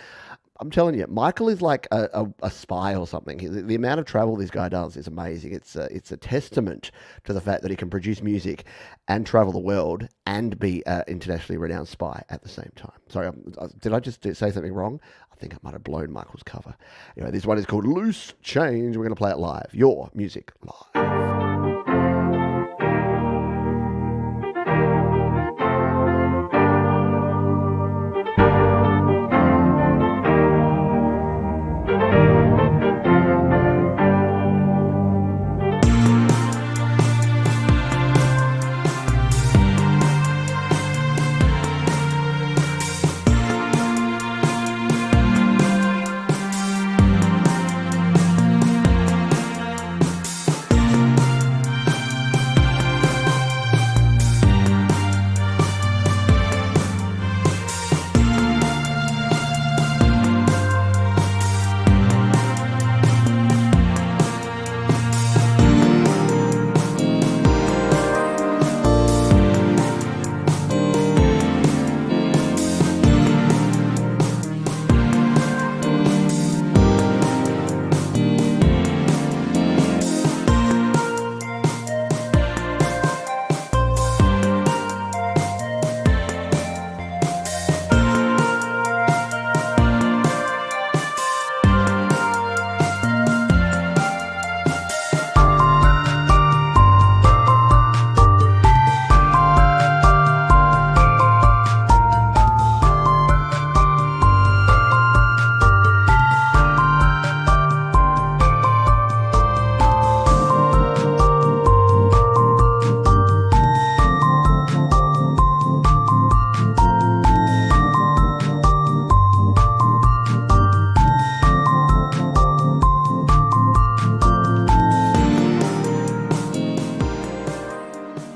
I'm telling you, Michael is like a spy or something. The amount of travel this guy does is amazing. It's a testament to the fact that he can produce music and travel the world and be an internationally renowned spy at the same time. Sorry, did I just say something wrong? I think I might have blown Michael's cover. Anyway, this one is called Loose Change. We're going to play it live. Your Music Live.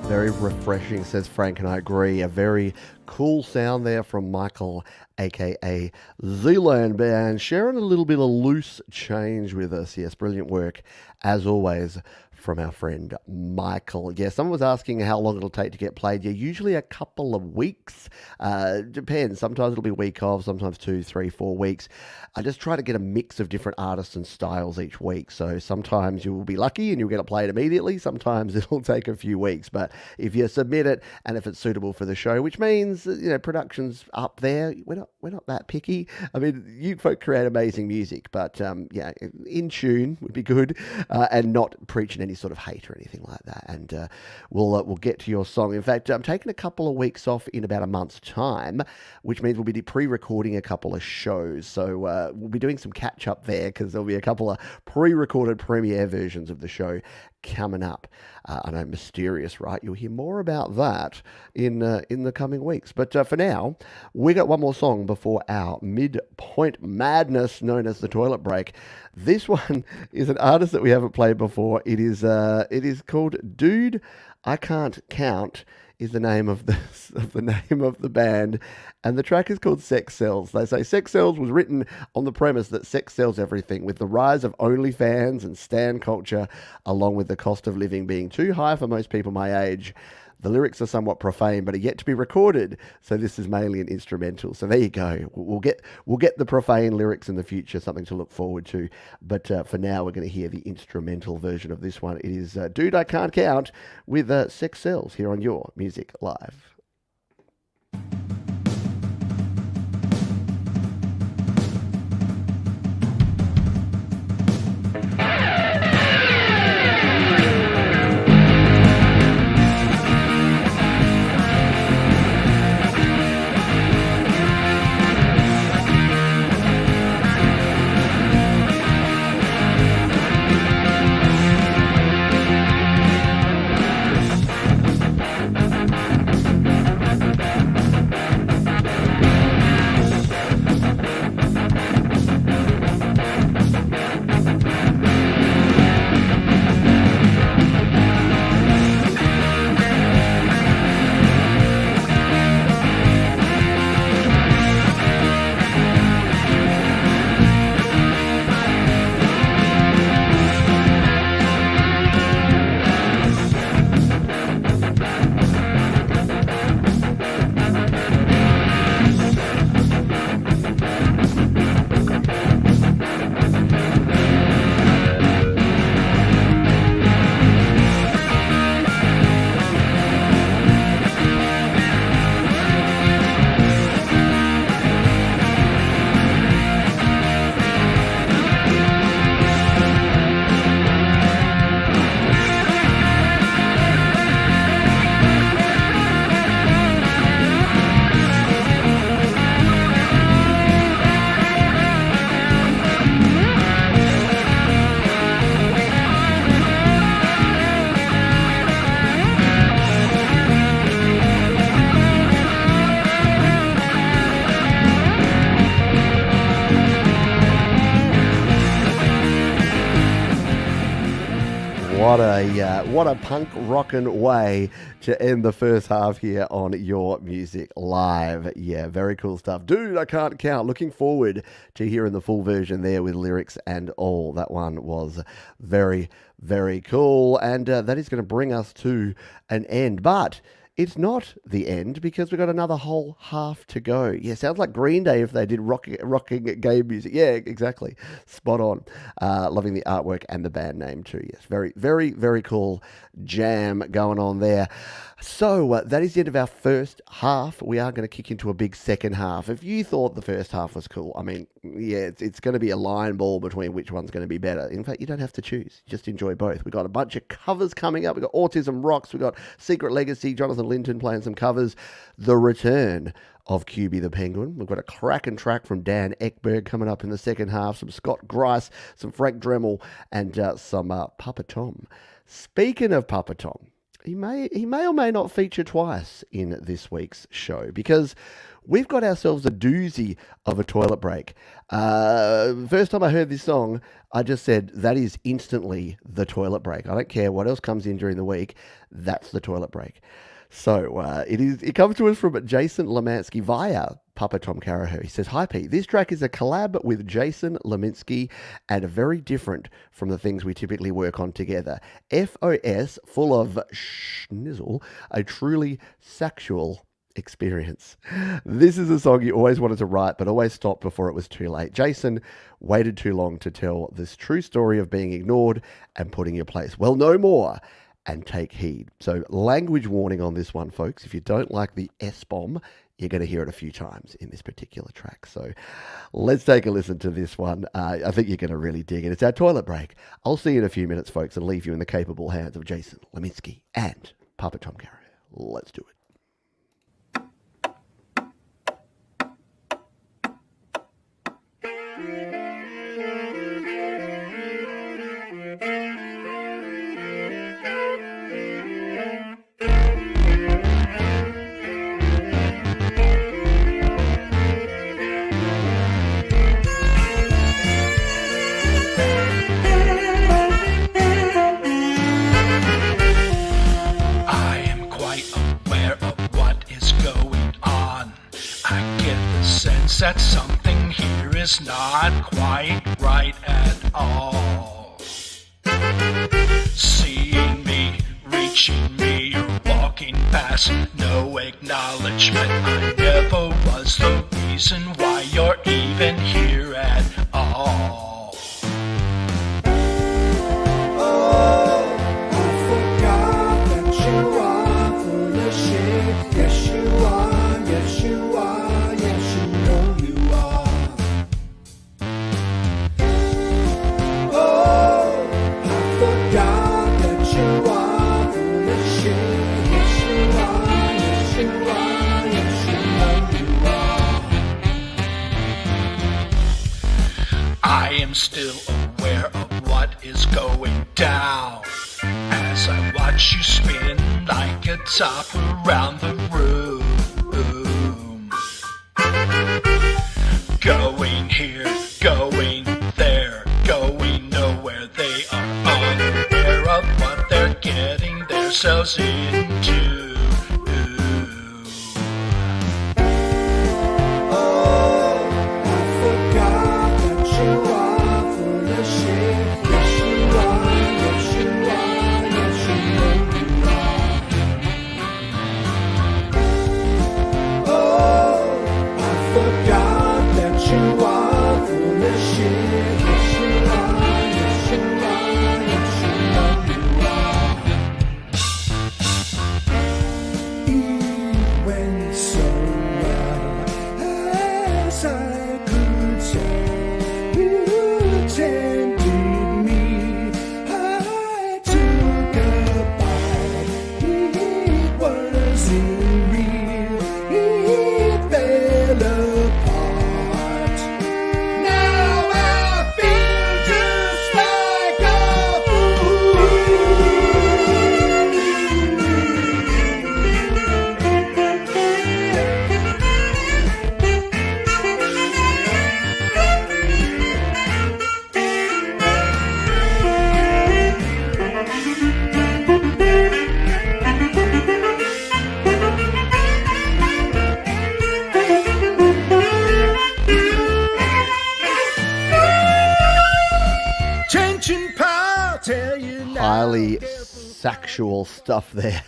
Very refreshing, says Frank, and I agree. A very cool sound there from Michael, aka Zealand Band, sharing a little bit of loose change with us. Yes, brilliant work, as always, from our friend Michael. Yeah, someone was asking how long it'll take to get played. Yeah, usually a couple of weeks. Depends. Sometimes it'll be a week off, sometimes 2, 3, 4 weeks. I just try to get a mix of different artists and styles each week. So sometimes you will be lucky and you'll get it played immediately. Sometimes it'll take a few weeks. But if you submit it and if it's suitable for the show, which means, you know, production's up there, we're not that picky. I mean, you folk create amazing music, but yeah, in tune would be good, and not preaching any sort of hate or anything like that. And we'll get to your song. In fact, I'm taking a couple of weeks off in about a month's time, which means we'll be pre-recording a couple of shows. So we'll be doing some catch-up there because there'll be a couple of pre-recorded premiere versions of the show coming up. I know, mysterious, right? You'll hear more about that in the coming weeks. But for now, we got one more song before our midpoint madness, known as the toilet break. This one is an artist that we haven't played before. It is called Dude I Can't Count. Is the name of the band, and the track is called Sex Sells. They say Sex Sells was written on the premise that sex sells everything. With the rise of OnlyFans and stan culture, along with the cost of living being too high for most people my age, the lyrics are somewhat profane, but are yet to be recorded. So this is mainly an instrumental. So there you go. We'll get the profane lyrics in the future, something to look forward to. But for now, we're going to hear the instrumental version of this one. It is Dude I Can't Count with Sex Sells here on Your Music Live. What a punk rockin' way to end the first half here on Your Music Live. Yeah, very cool stuff. Dude, I Can't Count. Looking forward to hearing the full version there with lyrics and all. That one was very, very cool. And that is going to bring us to an end. But it's not the end because we've got another whole half to go. Yeah, sounds like Green Day if they did rocking gay music. Yeah, exactly. Spot on. Loving the artwork and the band name too. Yes, very, very, very cool jam going on there. So that is the end of our first half. We are going to kick into a big second half. If you thought the first half was cool, I mean, yeah, it's going to be a line ball between which one's going to be better. In fact, you don't have to choose. Just enjoy both. We've got a bunch of covers coming up. We've got Autism Rocks. We've got Secret Legacy, Jonathan Linton playing some covers. The return of QB the Penguin. We've got a cracking track from Dan Eberg coming up in the second half. Some Scott Grice, some Frank Dremel, and some Papa Tom. Speaking of Papa Tom, He may or may not feature twice in this week's show because we've got ourselves a doozy of a toilet break. First time I heard this song, I just said, that is instantly the toilet break. I don't care what else comes in during the week. That's the toilet break. So it comes to us from Jason Lemansky via Papa Tom Guerera. He says, "Hi Pete, this track is a collab with Jason Lemansky and very different from the things we typically work on together. FOS, full of schnizzle, a truly sexual experience. This is a song you always wanted to write, but always stopped before it was too late. Jason waited too long to tell this true story of being ignored and put in your place. Well, no more. And take heed." So language warning on this one, folks. If you don't like the S-bomb, you're going to hear it a few times in this particular track. So let's take a listen to this one. I think you're going to really dig it. It's our toilet break. I'll see you in a few minutes, folks, and leave you in the capable hands of Jason Lemansky and Papa Tom Guerera. Let's do it. That something here is not quite right at all. Seeing me, reaching me, you're walking past, no acknowledgement. I never was the reason why you're even here at all. Still aware of what is going down as I watch you spin like a top around the room. Going here, going there, going nowhere. They are unaware of what they're getting themselves into. Highly sexual stuff there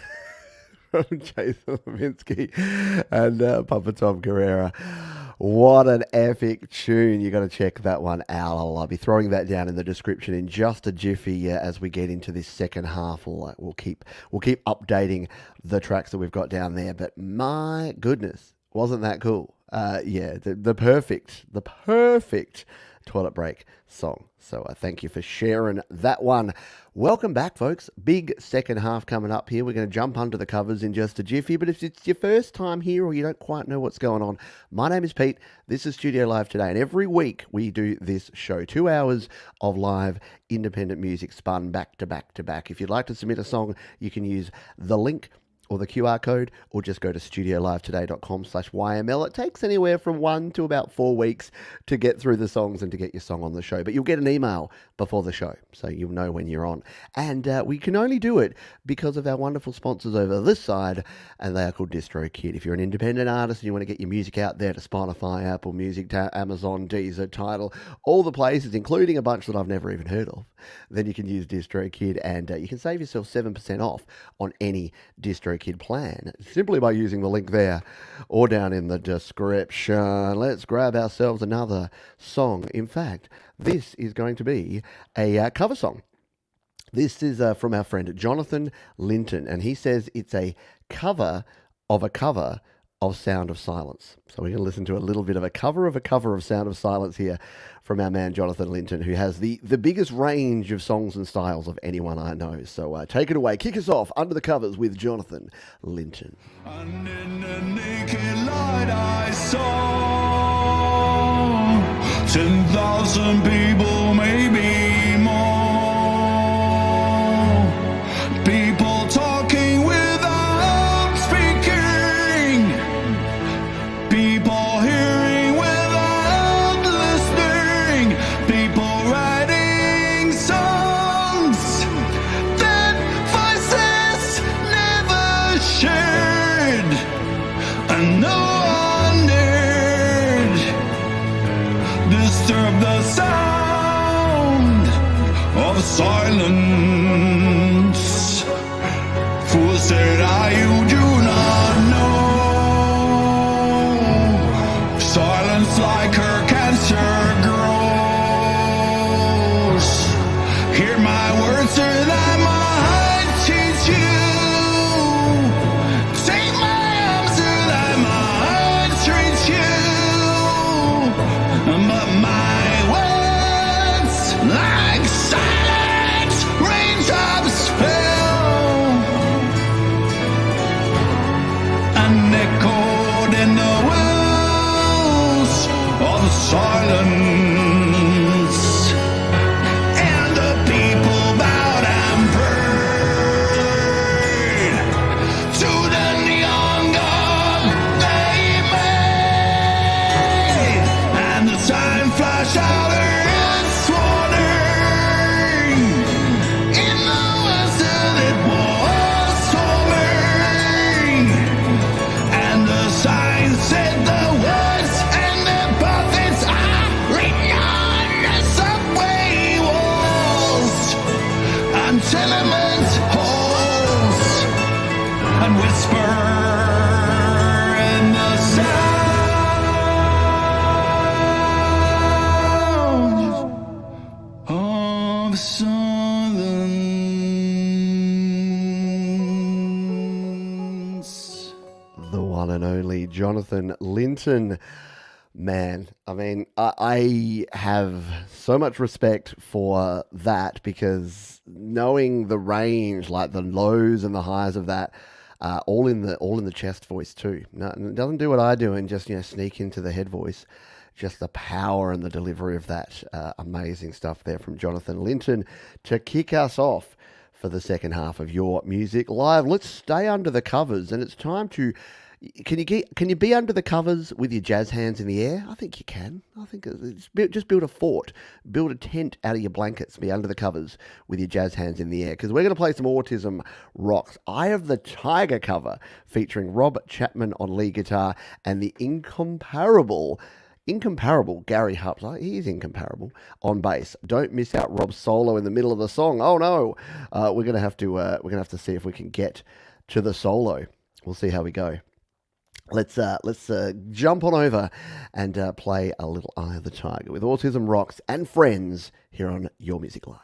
from Jason Lemansky and Papa Tom Guerera. What an epic tune. You got to check that one out. I'll be throwing that down in the description in just a jiffy as we get into this second half. We'll keep updating the tracks that we've got down there. But my goodness, wasn't that cool? The perfect toilet break song. So thank you for sharing that one. Welcome back, folks. Big second half coming up here. We're going to jump under the covers in just a jiffy, but if it's your first time here or you don't quite know what's going on, my name is Pete. This is Studio Live Today, and every week we do this show, 2 hours of live independent music spun back to back to back. If you'd like to submit a song, you can use the link or the QR code, or just go to studiolivetoday.com/YML. It takes anywhere from 1 to about 4 weeks to get through the songs and to get your song on the show. But you'll get an email before the show, so you'll know when you're on. And we can only do it because of our wonderful sponsors over this side, and they are called DistroKid. If you're an independent artist and you want to get your music out there to Spotify, Apple Music, to Amazon, Deezer, Tidal, all the places, including a bunch that I've never even heard of, then you can use DistroKid, and you can save yourself 7% off on any DistroKid plan simply by using the link there or down in the description. Let's grab ourselves another song. In fact, this is going to be a cover song. This is from our friend Jonathan Linton, and he says it's a cover of Sound of Silence. So we're going to listen to a little bit of a cover of Sound of Silence here from our man Jonathan Linton, who has the biggest range of songs and styles of anyone I know. So take it away. Kick us off under the covers with Jonathan Linton. And in the naked light I saw 10,000 people, maybe more. People talking without speaking. People hearing without listening. People writing songs that voices never shared. And no one dared disturb the sound of silence. Fool said you do not know. Silence like her cancer grows. Hear my words so that my heart teach you. Take my arms so that my heart treats you. But my words, like silent raindrops, fell and echoed in the wells of silence. And the people bowed and prayed to the neon god they made. And the sign flashed out its warning. In the west it was storming. And the sign said the words and the prophets are written on the subway walls and tenement halls, and whisper in the sound of silence. The one and only Jonathan Linton. Man, I mean, I have so much respect for that, because knowing the range, like the lows and the highs of that, all in the chest voice too. No, it doesn't do what I do and just sneak into the head voice. Just the power and the delivery of that, amazing stuff there from Jonathan Linton to kick us off for the second half of Your Music Live. Let's stay under the covers, and it's time to. Can you be under the covers with your jazz hands in the air? I think you can. I think just build a fort, build a tent out of your blankets, be under the covers with your jazz hands in the air, because we're going to play some Autism Rocks Eye of the Tiger cover featuring Rob Chapman on lead guitar and the incomparable Gary Hups. He is incomparable on bass. Don't miss out Rob's solo in the middle of the song. Oh no, we're gonna have to see if we can get to the solo. We'll see how we go. Let's jump on over and play a little Eye of the Tiger with Autism Rocks and friends here on Your Music Live.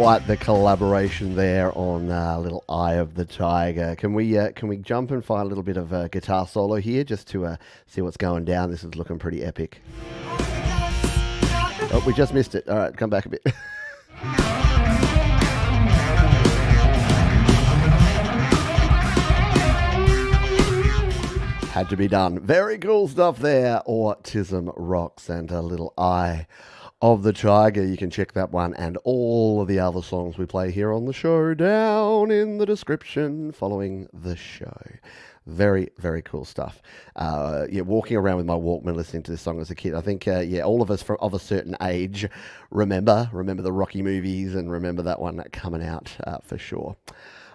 Quite the collaboration there on Little Eye of the Tiger. Can we jump and find a little bit of a guitar solo here just to see what's going down? This is looking pretty epic. Oh, we just missed it. All right, come back a bit. Had to be done. Very cool stuff there. Autism Rocks and a Little Eye of the Tiger. You can check that one and all of the other songs we play here on the show down in the description following the show. Very, very cool stuff. Walking around with my Walkman listening to this song as a kid. I think, all of us of a certain age remember the Rocky movies and remember that one coming out for sure.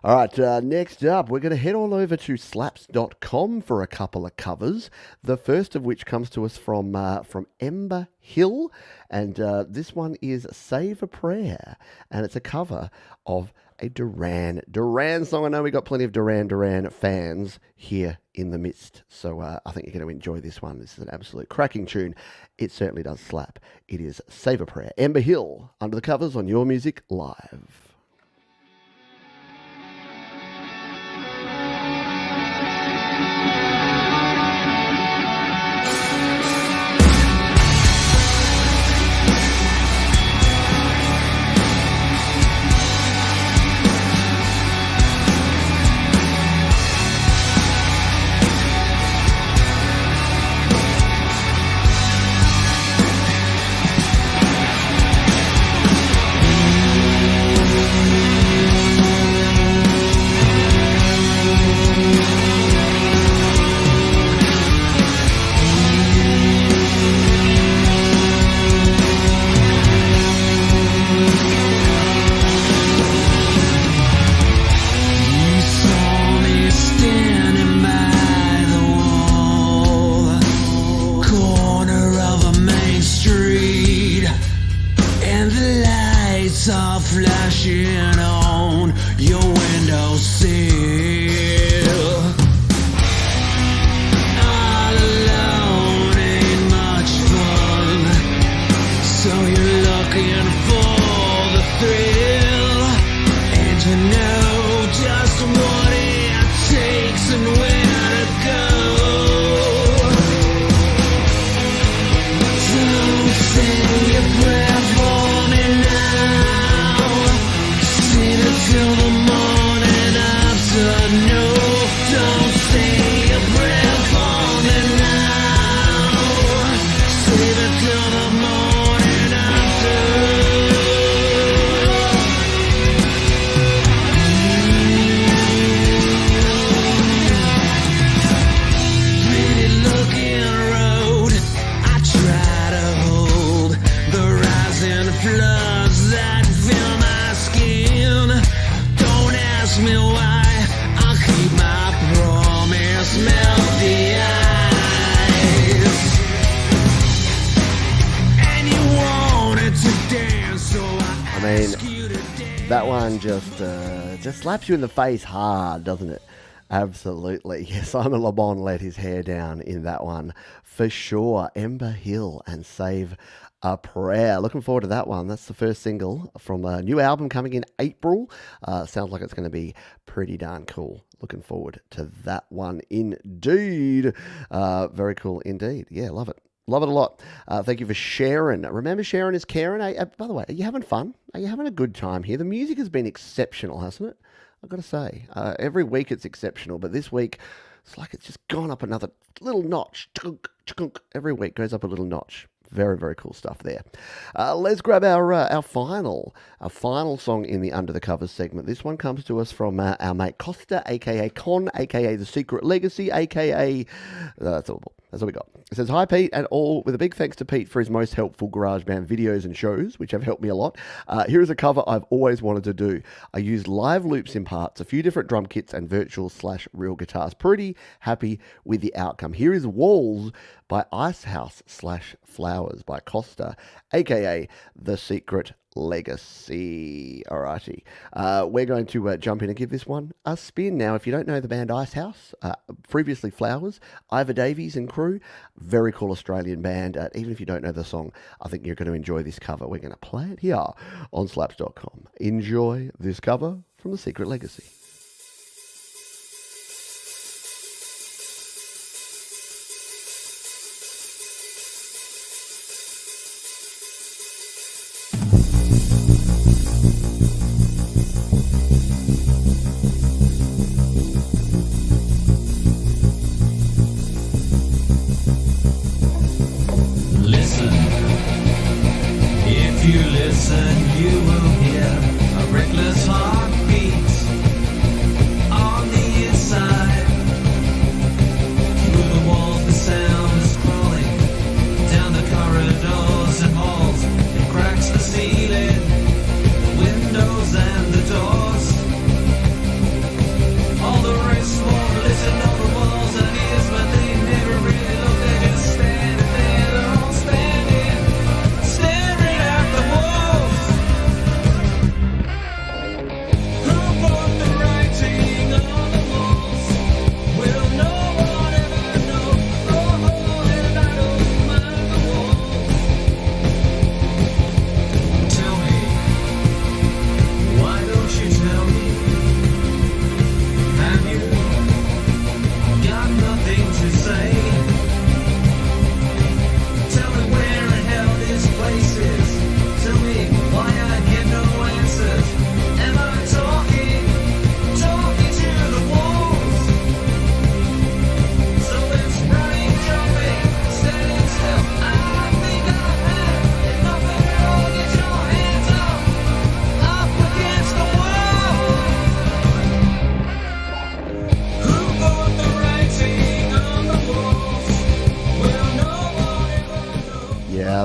All right, next up, we're going to head on over to slaps.com for a couple of covers. The first of which comes to us from Ember Hill, and this one is Save a Prayer, and it's a cover of a Duran song. I know we got plenty of Duran fans here in the midst, so I think you're going to enjoy this one. This is an absolute cracking tune. It certainly does slap. It is Save a Prayer. Ember Hill, under the covers on Your Music Live. That one just slaps you in the face hard, doesn't it? Absolutely. Yeah, Simon Le Bon let his hair down in that one for sure. Ember Hill and Save a Prayer. Looking forward to that one. That's the first single from a new album coming in April. Sounds like it's going to be pretty darn cool. Looking forward to that one indeed. Very cool indeed. Yeah, love it. Love it a lot. Thank you for sharing. Remember, sharing is caring. By the way, are you having fun? Are you having a good time here? The music has been exceptional, hasn't it? I've got to say. Every week it's exceptional, but this week it's like it's just gone up another little notch. Every week goes up a little notch. Very, very cool stuff there. Let's grab our final song in the Under the Covers segment. This one comes to us from our mate Costa, a.k.a. Con, a.k.a. The Secret Legacy, a.k.a. That's all we got. It says, hi, Pete, and all, with a big thanks to Pete for his most helpful GarageBand videos and shows, which have helped me a lot. Here is a cover I've always wanted to do. I used live loops in parts, a few different drum kits, and virtual/real guitars. Pretty happy with the outcome. Here is Walls by Icehouse/Flowers by Costa, a.k.a. The Secret Legacy. Alrighty. We're going to jump in and give this one a spin. Now, if you don't know the band Icehouse, previously Flowers, Ivor Davies and crew, very cool Australian band. Even if you don't know the song, I think you're going to enjoy this cover. We're going to play it here on slaps.com. Enjoy this cover from The Secret Legacy.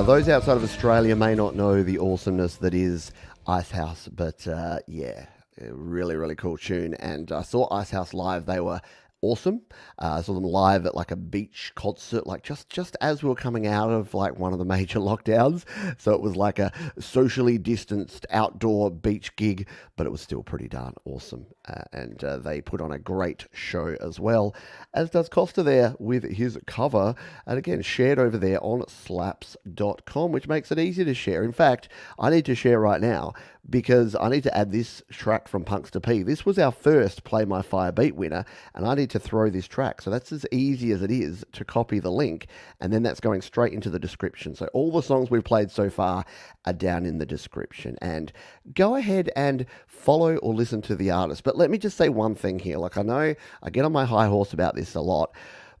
Those outside of Australia may not know the awesomeness that is Icehouse, but yeah, really, really cool tune. And I saw Icehouse live. They were awesome. I saw them live at like a beach concert, like just as we were coming out of like one of the major lockdowns. So it was like a socially distanced outdoor beach gig, but it was still pretty darn awesome. And they put on a great show as well, as does Costa there with his cover. And again, shared over there on slaps.com, which makes it easy to share. In fact, I need to share right now because I need to add this track from Punx to P. This was our first Play My Fire Beat winner, and I need to throw this track. So that's as easy as it is to copy the link, and then that's going straight into the description. So all the songs we've played so far are down in the description. And go ahead and follow or listen to the artist. But let me just say one thing here. Like, I know I get on my high horse about this a lot,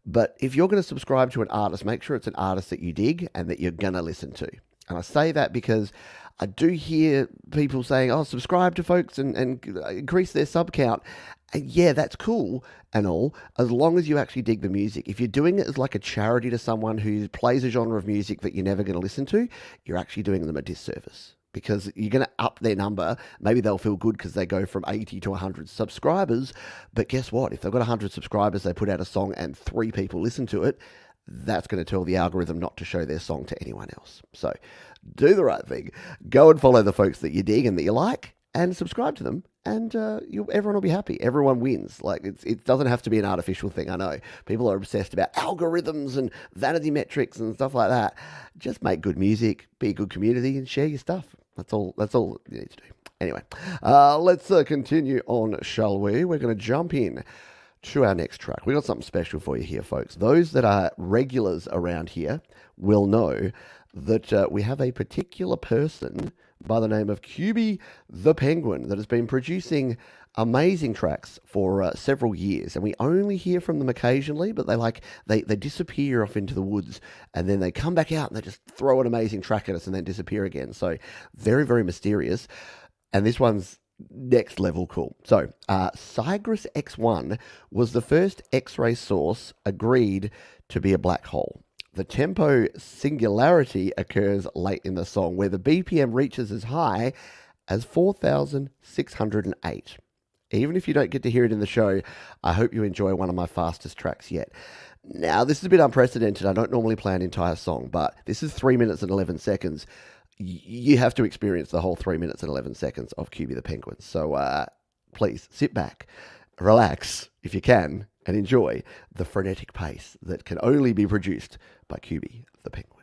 but if you're going to subscribe to an artist, make sure it's an artist that you dig and that you're going to listen to. And I say that because I do hear people saying, oh, subscribe to folks and increase their sub count. And yeah, that's cool and all, as long as you actually dig the music. If you're doing it as like a charity to someone who plays a genre of music that you're never going to listen to, you're actually doing them a disservice. Because you're going to up their number. Maybe they'll feel good because they go from 80 to 100 subscribers. But guess what? If they've got 100 subscribers, they put out a song and 3 people listen to it, that's going to tell the algorithm not to show their song to anyone else. So do the right thing. Go and follow the folks that you dig and that you like and subscribe to them. And everyone will be happy. Everyone wins. Like it doesn't have to be an artificial thing. I know people are obsessed about algorithms and vanity metrics and stuff like that. Just make good music, be a good community, and share your stuff. That's all you need to do. Anyway, let's continue on, shall we? We're going to jump in to our next track. We got something special for you here, folks. Those that are regulars around here will know that we have a particular person by the name of QB the Penguin that has been producing amazing tracks for several years, and we only hear from them occasionally, but they disappear off into the woods, and then they come back out and they just throw an amazing track at us and then disappear again. So very, very mysterious. And this one's next level cool. So Cygrus X1 was the first X-ray source agreed to be a black hole. The tempo singularity occurs late in the song, where the BPM reaches as high as 4,608. Even if you don't get to hear it in the show, I hope you enjoy one of my fastest tracks yet. Now, this is a bit unprecedented. I don't normally play an entire song, but this is 3 minutes and 11 seconds. you have to experience the whole 3 minutes and 11 seconds of QB the Penguin. So please sit back, relax if you can, and enjoy the frenetic pace that can only be produced by QB the Penguin.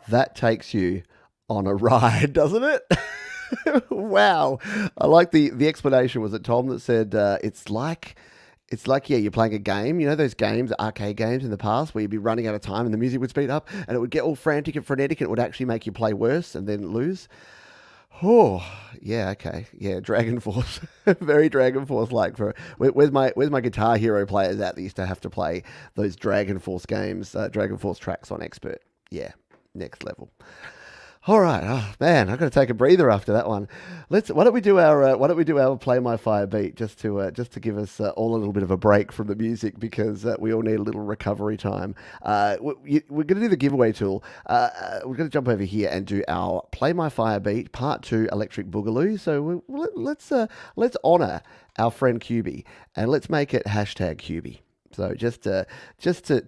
That takes you on a ride, doesn't it? Wow. I like the explanation. Was it Tom that said it's like, yeah, you're playing a game. You know those games, arcade games in the past, where you'd be running out of time and the music would speed up and it would get all frantic and frenetic and it would actually make you play worse and then lose? Oh, yeah, okay. Yeah, Dragon Force. Very Dragon Force-like. Where's my Guitar Hero players out that used to have to play those Dragon Force games, Dragon Force tracks on Expert? Yeah, next level. All right, oh man, I've got to take a breather after that one. Why don't we do our Play My Fire beat just to give us all a little bit of a break from the music, because we all need a little recovery time. We're going to do the giveaway tool. We're going to jump over here and do our Play My Fire beat Part 2 Electric Boogaloo. So let's honor our friend QB and let's make it #QB. So just to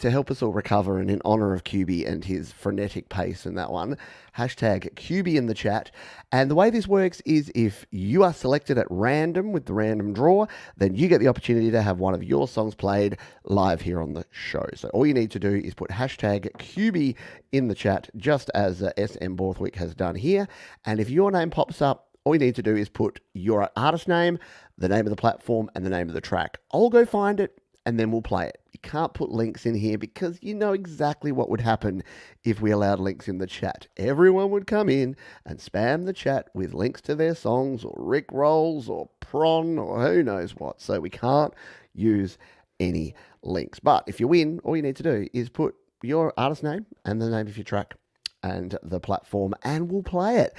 help us all recover, and in honor of QB and his frenetic pace in that one, #QB in the chat. And the way this works is if you are selected at random with the random draw, then you get the opportunity to have one of your songs played live here on the show. So all you need to do is put #QB in the chat, just as SM Borthwick has done here. And if your name pops up, all you need to do is put your artist name, the name of the platform, and the name of the track. I'll go find it, and then we'll play it. You can't put links in here because you know exactly what would happen if we allowed links in the chat. Everyone would come in and spam the chat with links to their songs or Rick rolls or prawn or who knows what. So we can't use any links. But if you win, all you need to do is put your artist name and the name of your track and the platform, and we'll play it.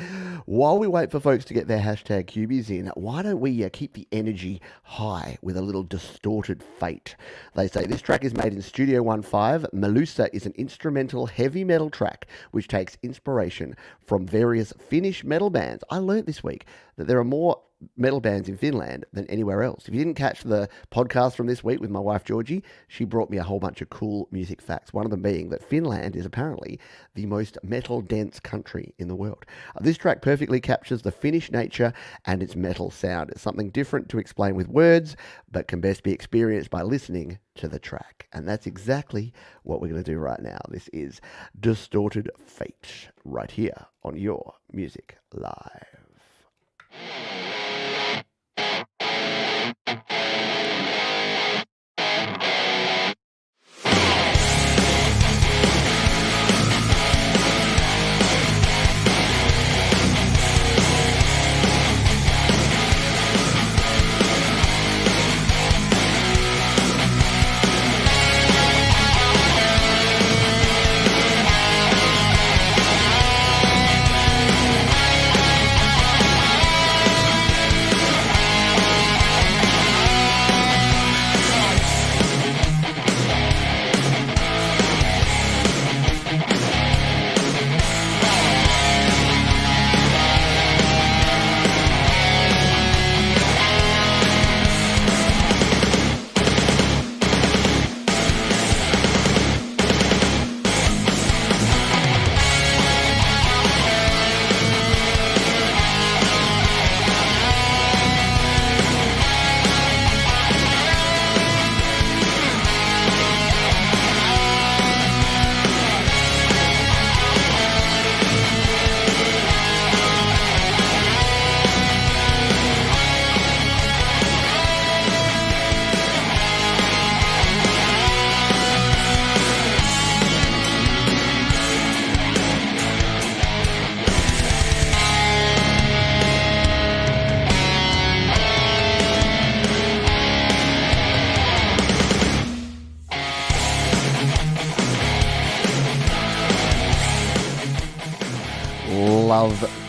While we wait for folks to get their hashtag cubies in, why don't we keep the energy high with a little distorted fate? They say this track is made in Studio 1.5. Melusa is an instrumental heavy metal track which takes inspiration from various Finnish metal bands. I learnt this week that there are more metal bands in Finland than anywhere else. If you didn't catch the podcast from this week with my wife Georgie, she brought me a whole bunch of cool music facts, one of them being that Finland is apparently the most metal dense country in the world. This track perfectly captures the Finnish nature and its metal sound. It's something different to explain with words, but can best be experienced by listening to the track. And that's exactly what we're going to do right now. This is Distorted Fate right here on Your Music Live.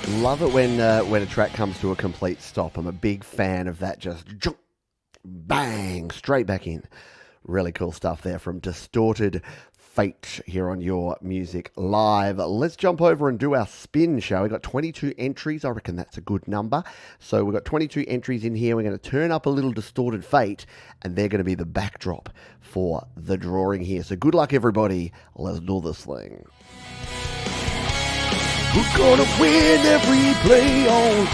Love it when a track comes to a complete stop. I'm a big fan of that. Just jump, bang, straight back in. Really cool stuff there from Distorted Fate here on Your Music Live. Let's jump over and do our spin, shall we? We've got 22 entries. I reckon that's a good number. So we've got 22 entries in here. We're going to turn up a little Distorted Fate, and they're going to be the backdrop for the drawing here. So good luck, everybody. Let's do this thing. We're gonna win every play on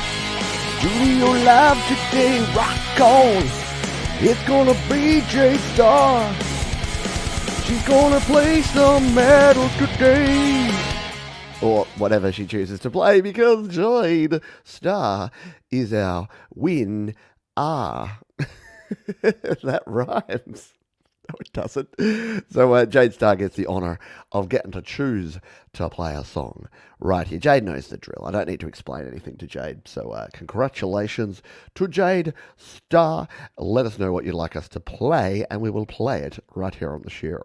Studio Live today, rock on. It's gonna be Jade Star. She's gonna play some metal today. Or whatever she chooses to play, because Jade Star is our winner. That rhymes. No, it doesn't. So Jade Star gets the honour of getting to choose to play a song right here. Jade knows the drill. I don't need to explain anything to Jade. So congratulations to Jade Star. Let us know what you'd like us to play, and we will play it right here on the show.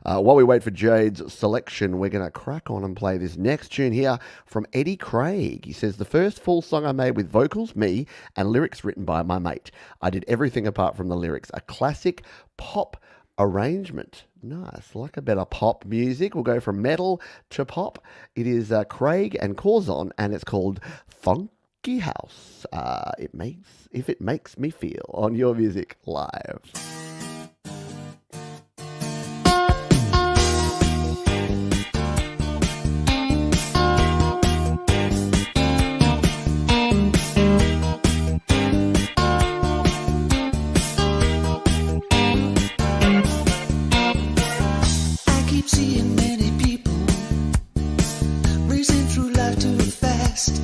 While we wait for Jade's selection, we're going to crack on and play this next tune here from Eddie Craig. He says, the first full song I made with vocals, me, and lyrics written by my mate. I did everything apart from the lyrics. A classic pop arrangement. Nice. Like a better pop music. We'll go from metal to pop. It is Craig and Corron, and it's called Funky House. If it makes me feel on Your Music Live. Seeing many people racing through life too fast,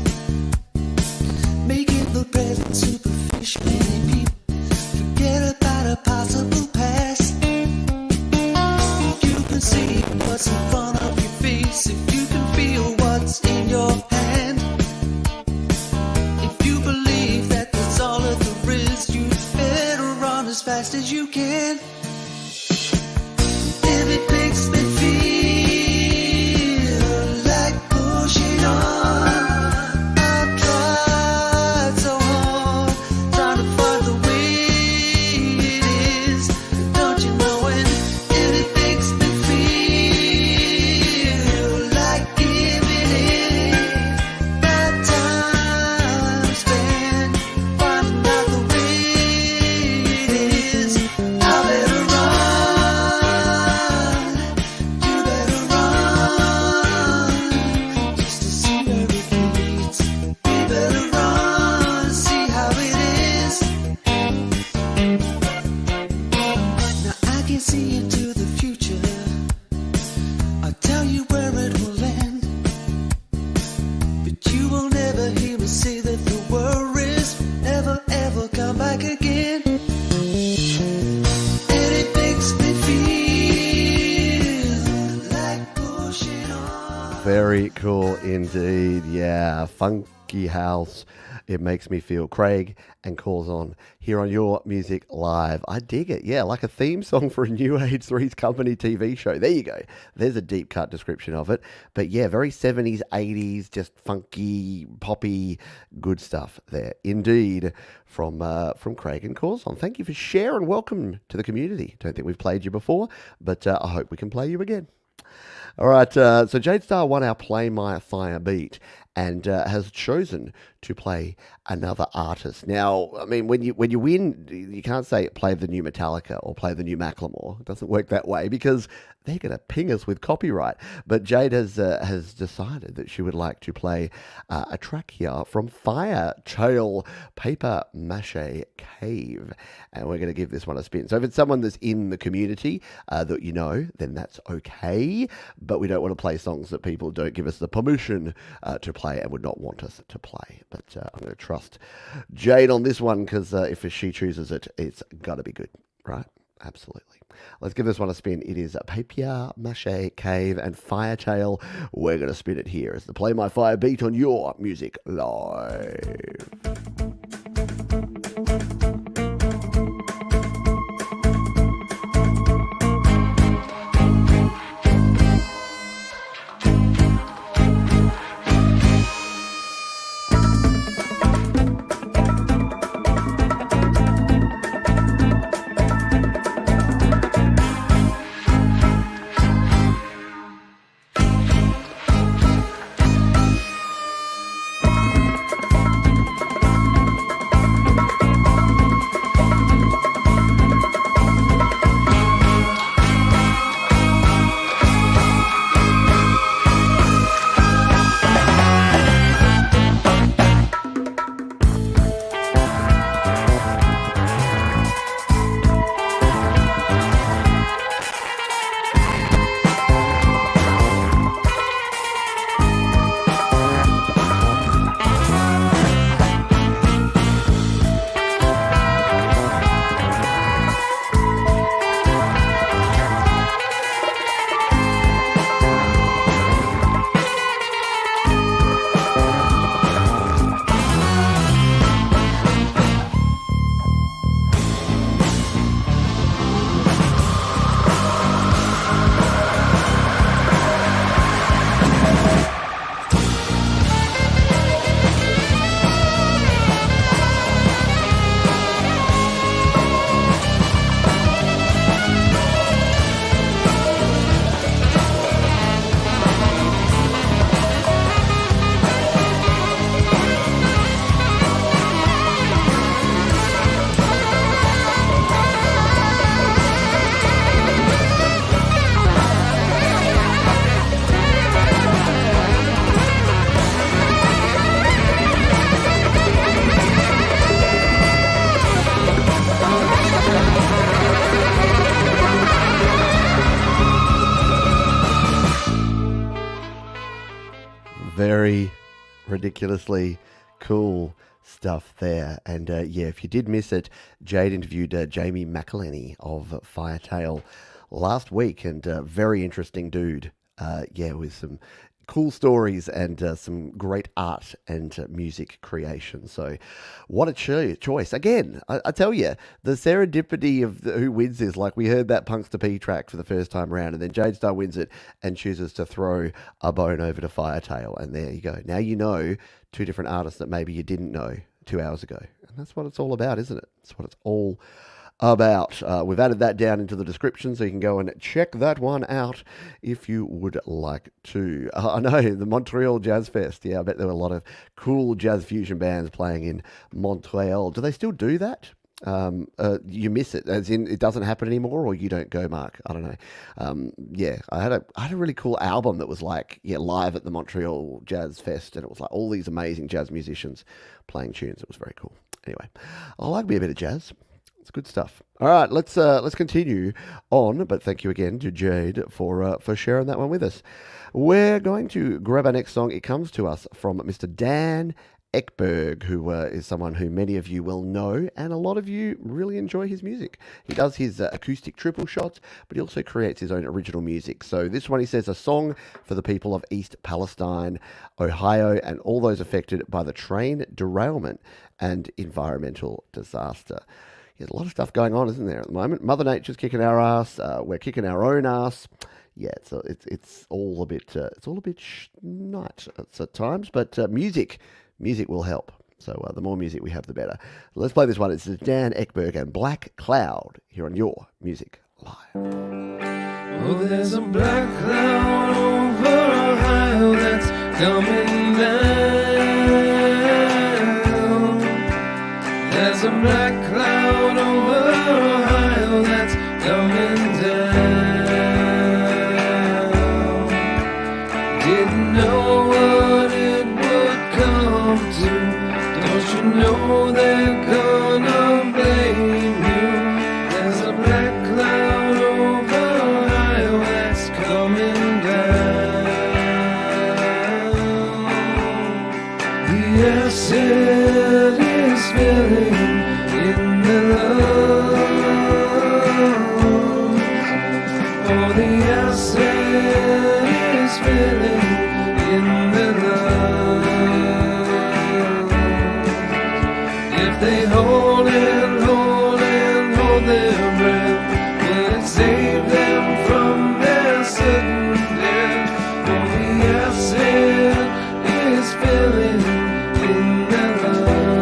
making the present superficial. Many people forget about a you can. If it makes me feel like pushing on, I've tried so hard, trying to find the way it is. Don't you know it? If it makes me feel like giving in, that time spent finding out the way it is. I better run, you better run, just to see where it leads. We better run, see how it is. Now I can see into the future. I'll tell you where it will end, but you will never hear me say that the worries never ever come back again. And it makes me feel like pushing on. Very cool indeed. Yeah, funky house. It makes me feel. Craig and Corron here on Your Music Live. I dig it. Yeah, like a theme song for a New Age Three's Company TV show. There you go. There's a deep cut description of it. But yeah, very 70s, 80s, just funky, poppy, good stuff there. Indeed, from Craig and Corron. Thank you for sharing. Welcome to the community. Don't think we've played you before, but I hope we can play you again. All right, so Jade Star won our Play My Fire beat and has chosen to play another artist. Now, I mean, when you win, you can't say play the new Metallica or play the new Macklemore. It doesn't work that way because they're going to ping us with copyright. But Jade has decided that she would like to play a track here from Fire Tail Paper Mache Cave, and we're going to give this one a spin. So if it's someone that's in the community that you know, then that's okay. But we don't want to play songs that people don't give us the permission to play and would not want us to play. But I'm going to trust Jade on this one because if she chooses it, it's got to be good, right? Absolutely. Let's give this one a spin. It is a Papier Mache Cave and Firetail. We're going to spin it here as the Play My Fire beat on Your Music Live. Very ridiculously cool stuff there. And yeah, if you did miss it, Jade interviewed Jamie McElhenney of Firetail last week, and very interesting dude. Yeah, with some cool stories and some great art and music creation. So what a choice. Again, I tell you, the serendipity of who wins is like we heard that Punx to P track for the first time round, and then Jade Star wins it and chooses to throw a bone over to Firetail. And there you go. Now you know two different artists that maybe you didn't know 2 hours ago. And that's what it's all about, isn't it? That's what it's all about. We've added that down into the description so you can go and check that one out if you would like to. I know, the Montreal Jazz Fest. Yeah, I bet there were a lot of cool jazz fusion bands playing in Montreal. Do they still do that? You miss it, as in it doesn't happen anymore, or you don't go, Mark? I don't know. Yeah, I had a really cool album that was like, live at the Montreal Jazz Fest, and it was like all these amazing jazz musicians playing tunes. It was very cool. Anyway, I like me a bit of jazz. It's good stuff. All right, let's continue on. But thank you again to Jade for sharing that one with us. We're going to grab our next song. It comes to us from Mr. Dan Eberg, who is someone who many of you will know, and a lot of you really enjoy his music. He does his acoustic triple shots, but he also creates his own original music. So this one, he says, a song for the people of East Palestine, Ohio, and all those affected by the train derailment and environmental disaster. There's a lot of stuff going on, isn't there, at the moment? Mother Nature's kicking our ass. We're kicking our own ass. Yeah, it's all a bit nuts at times, but music will help. So the more music we have, the better. Let's play this one. It's Dan Eberg and Black Cloud here on Your Music Live. Oh, there's a black cloud over Ohio that's coming down. There's a black cloud over Ohio that's coming down. Didn't know what it would come to. Don't you know they're gonna blame you? There's a black cloud over Ohio that's coming down. The acid is filling in the lungs. Oh, the acid is filling in the lungs. If they hold their breath, will it save them from their sudden death? Oh, the acid is filling in the lungs.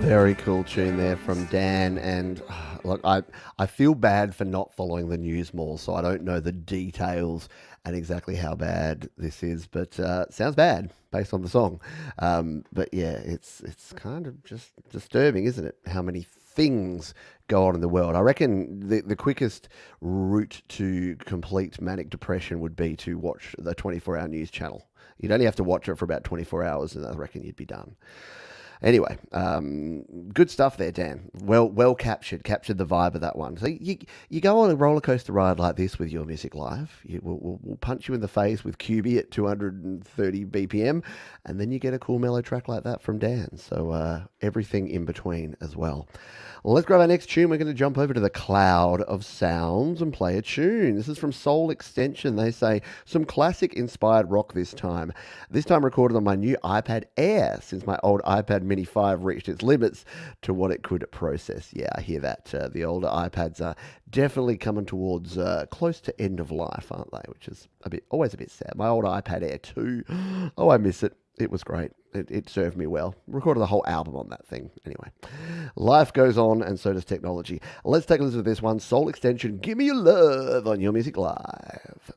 Very cool tune there from Dan, and look, I feel bad for not following the news more, so I don't know the details and exactly how bad this is, but sounds bad based on the song. But yeah, it's kind of just disturbing, isn't it? How many things go on in the world. I reckon the quickest route to complete manic depression would be to watch the 24-hour news channel. You'd only have to watch it for about 24 hours, and I reckon you'd be done. Anyway, good stuff there, Dan. Well captured the vibe of that one. So you go on a roller coaster ride like this with Your Music Live. We'll punch you in the face with QB at 230 BPM, and then you get a cool mellow track like that from Dan. So everything in between as well. Let's grab our next tune. We're going to jump over to the cloud of sounds and play a tune. This is from Soul Extension. They say, some classic inspired rock this time. This time recorded on my new iPad Air, since my old iPad Mini 5 reached its limits to what it could process. Yeah, I hear that. The older iPads are definitely coming towards close to end of life, aren't they? Which is always a bit sad. My old iPad Air 2, oh, I miss it. It was great. It served me well. Recorded the whole album on that thing. Anyway, life goes on, and so does technology. Let's take a listen to this one. Soul Extension, Give Me Your Love on Your Music Live.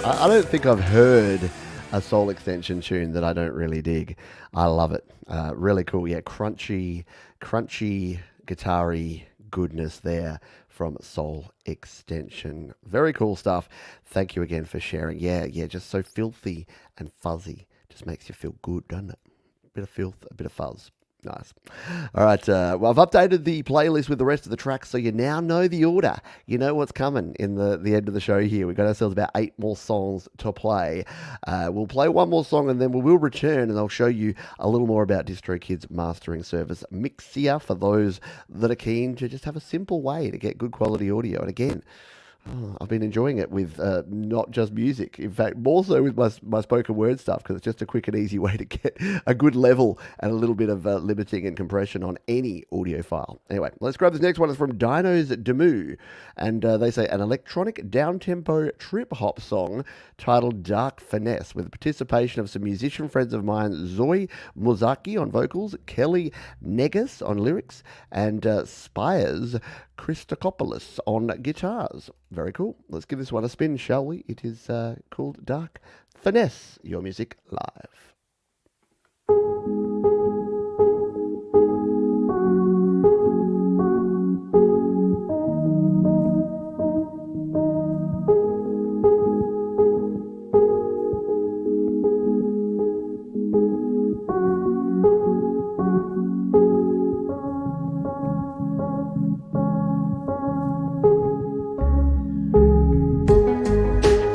I don't think I've heard a Soul Extension tune that I don't really dig. I love it. Really cool. Yeah, crunchy, guitar-y goodness there from Soul Extension. Very cool stuff. Thank you again for sharing. Yeah, just so filthy and fuzzy. Just makes you feel good, doesn't it? A bit of filth, a bit of fuzz. Nice. All right. Well, I've updated the playlist with the rest of the tracks, so you now know the order. You know what's coming in the end of the show here. We've got ourselves about 8 more songs to play. We'll play one more song, and then we will return, and I'll show you a little more about DistroKid's mastering service, Mixia, for those that are keen to just have a simple way to get good quality audio. And again, I've been enjoying it with not just music. In fact, more so with my spoken word stuff, because it's just a quick and easy way to get a good level and a little bit of limiting and compression on any audio file. Anyway, let's grab this next one. It's from Dinos Deu, and they say an electronic down-tempo trip-hop song titled Dark Finesse, with the participation of some musician friends of mine, Zoe Muzaki on vocals, Kelly Negus on lyrics, and Spires Christokopoulos on guitars. Very cool. Let's give this one a spin, shall we? It is called Dark Finesse, Your Music Live.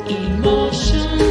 Emotions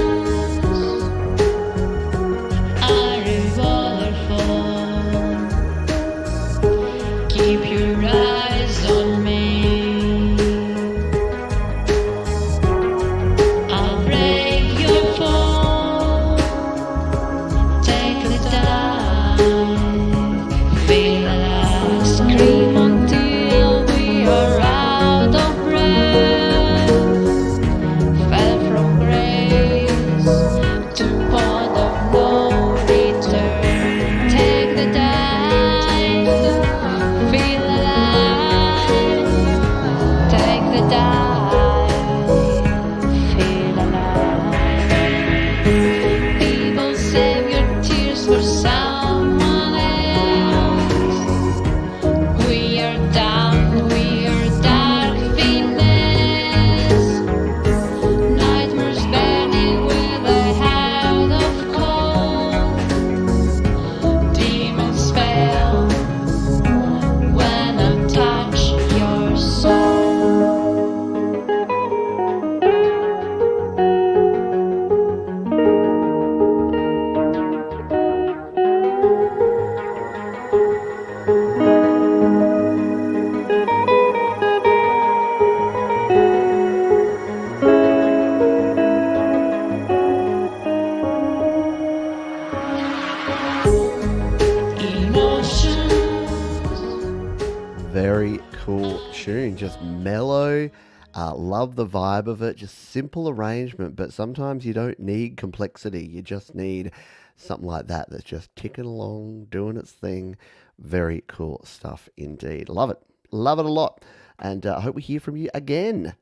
tune, just mellow. Love the vibe of it, just simple arrangement, but sometimes you don't need complexity. You just need something like that that's just ticking along, doing its thing. Very cool stuff indeed. Love it. Love it a lot. And I hope we hear from you again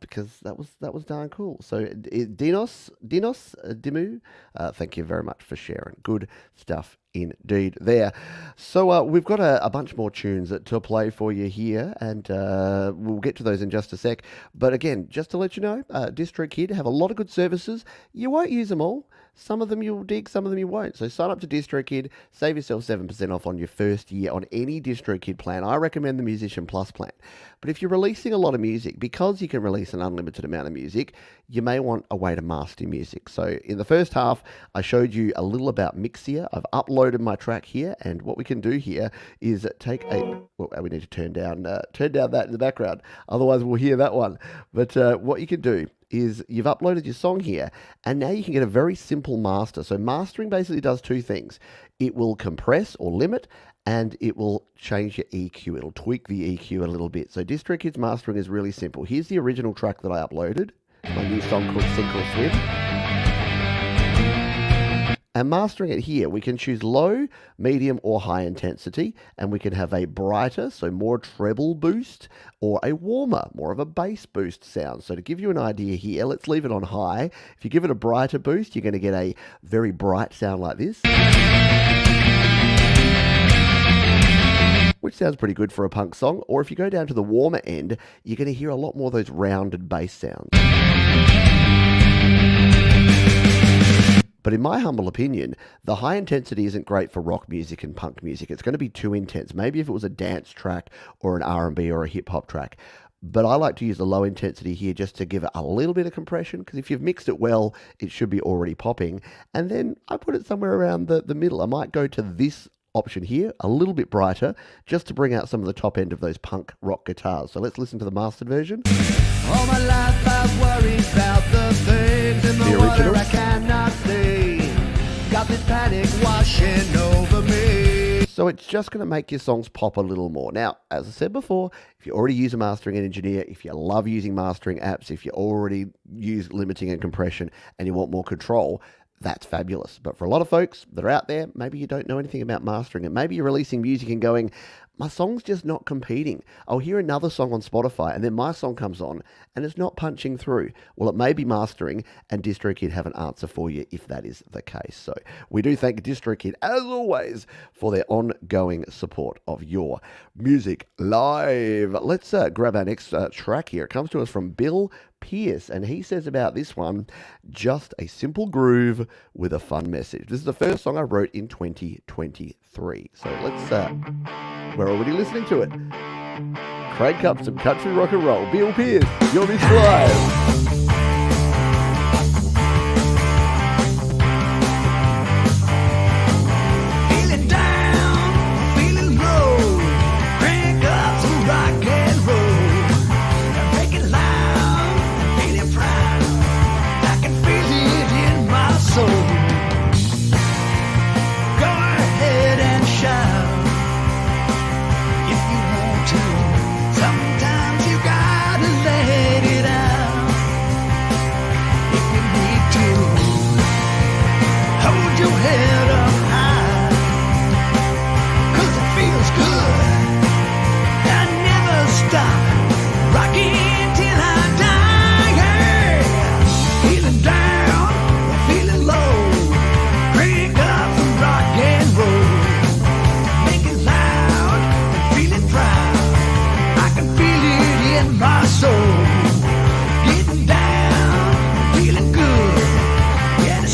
because that was darn cool. So Dinos Deu, thank you very much for sharing. Good stuff indeed there. So we've got a bunch more tunes to play for you here, and we'll get to those in just a sec. But again, just to let you know, DistroKid have a lot of good services. You won't use them all. Some of them you'll dig, some of them you won't. So sign up to DistroKid, save yourself 7% off on your first year on any DistroKid plan. I recommend the Musician Plus plan. But if you're releasing a lot of music, because you can release an unlimited amount of music, you may want a way to master music. So in the first half, I showed you a little about Mixia. I've uploaded my track here, and what we can do here is take a... Well, we need to turn down that in the background. Otherwise, we'll hear that one. But what you can do is you've uploaded your song here, and now you can get a very simple master. So mastering basically does two things. It will compress or limit, and it will change your EQ. It'll tweak the EQ a little bit. So DistroKid's mastering is really simple. Here's the original track that I uploaded. It's my new song called Sink or Swim. And mastering it here, we can choose low, medium, or high intensity, and we can have a brighter, so more treble boost, or a warmer, more of a bass boost sound. So to give you an idea here, let's leave it on high. If you give it a brighter boost, you're going to get a very bright sound like this, which sounds pretty good for a punk song. Or if you go down to the warmer end, you're going to hear a lot more of those rounded bass sounds. But in my humble opinion, the high intensity isn't great for rock music and punk music. It's going to be too intense. Maybe if it was a dance track or an R&B or a hip-hop track. But I like to use the low intensity here just to give it a little bit of compression, because if you've mixed it well, it should be already popping. And then I put it somewhere around the middle. I might go to this option here, a little bit brighter, just to bring out some of the top end of those punk rock guitars. So let's listen to the mastered version. All my life I've worried about the things in the original. water I cannot see. Got this panic washing over me. So it's just going to make your songs pop a little more. Now, as I said before, if you already use a mastering engineer, if you love using mastering apps, if you already use limiting and compression and you want more control, that's fabulous. But for a lot of folks that are out there, maybe you don't know anything about mastering it. Maybe you're releasing music and going, my song's just not competing. I'll hear another song on Spotify and then my song comes on and it's not punching through. Well, it may be mastering, and DistroKid have an answer for you if that is the case. So we do thank DistroKid, as always, for their ongoing support of your music live. Let's grab our next track here. It comes to us from Bill Pierce, and he says about this one, just a simple groove with a fun message. This is the first song I wrote in 2023. So let's, we're already listening to it. Crank up some country rock and roll. Bill Pierce, you're Miss Live.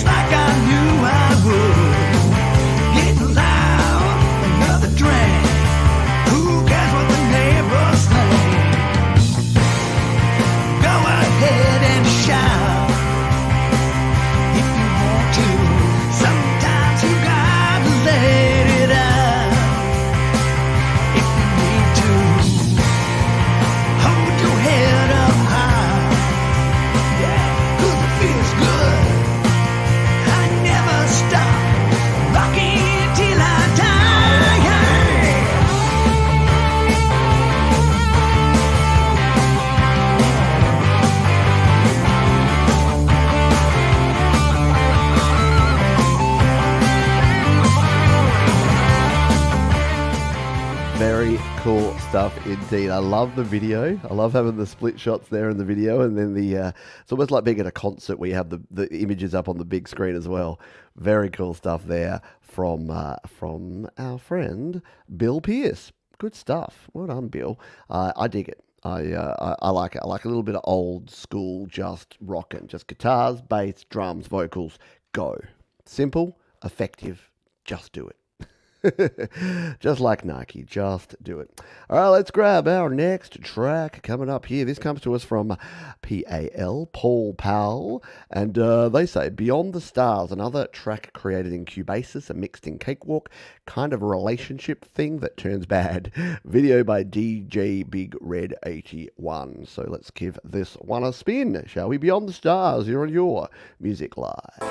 Like I knew I would. stuff indeed. I love the video. I love having the split shots there in the video, and then it's almost like being at a concert where you have the images up on the big screen as well. Very cool stuff there from our friend Bill Pierce. Good stuff. Well done, Bill. I dig it. I like it. I like a little bit of old school, just rocking, just guitars, bass, drums, vocals. Go. Simple, effective. Just do it. Just like Nike, just do it. All right, let's grab our next track coming up here. This comes to us from Paul Powell, and they say, Beyond the Stars, another track created in Cubasis and mixed in Cakewalk, kind of a relationship thing that turns bad. Video by DJ Big Red 81. So let's give this one a spin, shall we? Beyond the Stars, you're on your Music Live.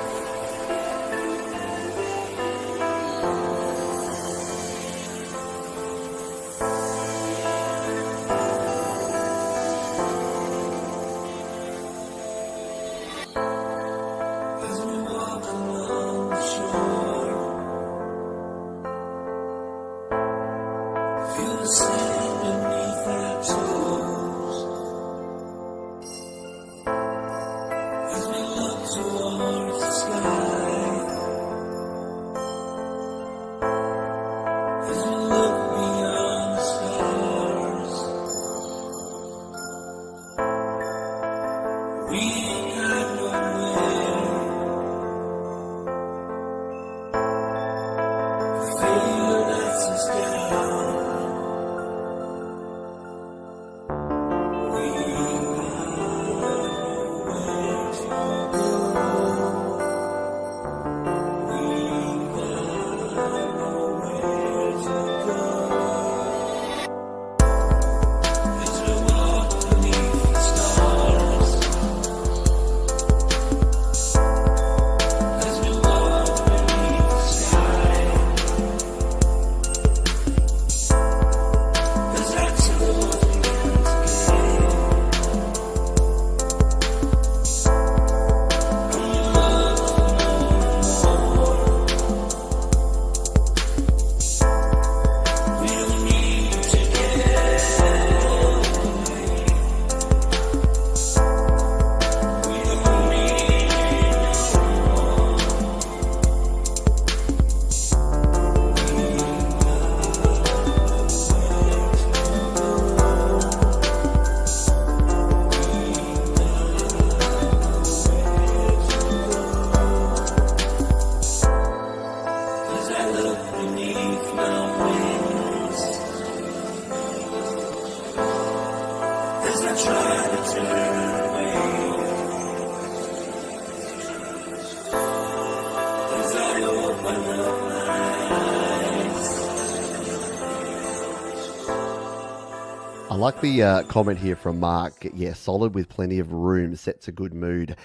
I like the comment here from Mark. Yeah, solid with plenty of room, sets a good mood.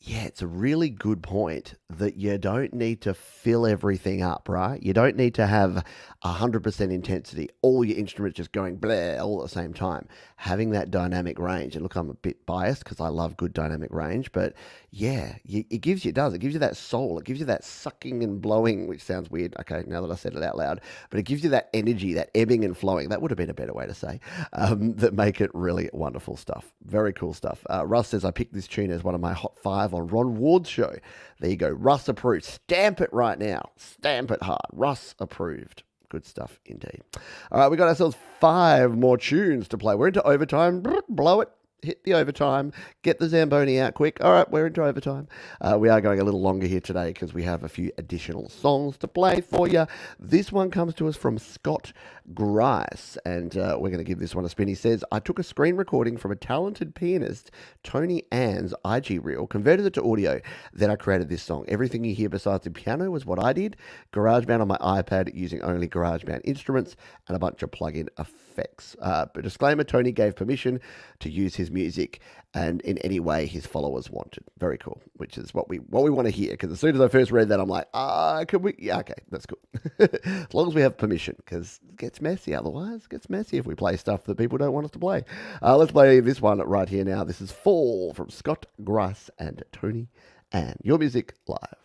Yeah, it's a really good point that you don't need to fill everything up, right? You don't need to have 100% intensity, all your instruments just going blah all at the same time. Having that dynamic range, and look, I'm a bit biased because I love good dynamic range, but yeah, it gives you that soul, it gives you that sucking and blowing, which sounds weird, okay, now that I said it out loud, but it gives you that energy, that ebbing and flowing, that would have been a better way to say, that make it really wonderful stuff. Very cool stuff. Russ says, I picked this tune as one of my Hot 5 on Ron Ward's show. There you go, Russ approved. Stamp it right now. Stamp it hard. Russ approved. Good stuff indeed. All right, we got ourselves 5 more tunes to play. We're into overtime. Blow it. Hit the overtime. Get the Zamboni out quick. All right, we're into overtime. We are going a little longer here today because we have a few additional songs to play for you. This one comes to us from Scott Grice, and we're going to give this one a spin. He says, I took a screen recording from a talented pianist, Tony Ann's IG reel, converted it to audio, then I created this song. Everything you hear besides the piano was what I did. GarageBand on my iPad using only GarageBand instruments and a bunch of plug-in effects. But disclaimer, Tony gave permission to use his music and in any way his followers wanted. Very cool, which is what we want to hear, because as soon as I first read that, I'm like, can we? Yeah, okay, that's cool. As long as we have permission, because it gets messy otherwise. It gets messy if we play stuff that people don't want us to play. Let's play this one right here now. This is Fall from Scott Grice and Tony Ann. Your Music Live.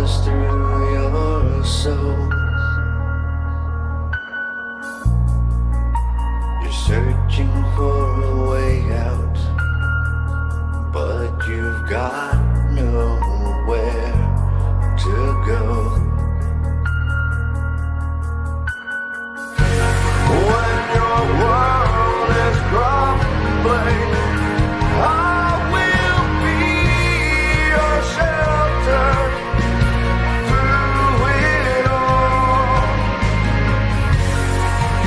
pierce through your soul. You're searching for a way out, but you've got nowhere to go. When your world is crumbling, I will be your shelter through it all.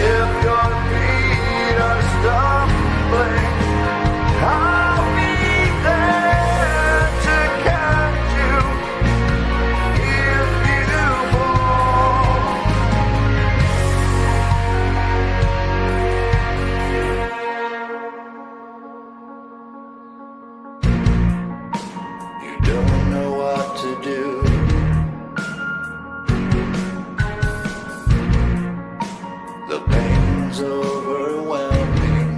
If your feet are stumbling, I'll be there to catch you if you fall. You don't know what to do. The pain's overwhelming.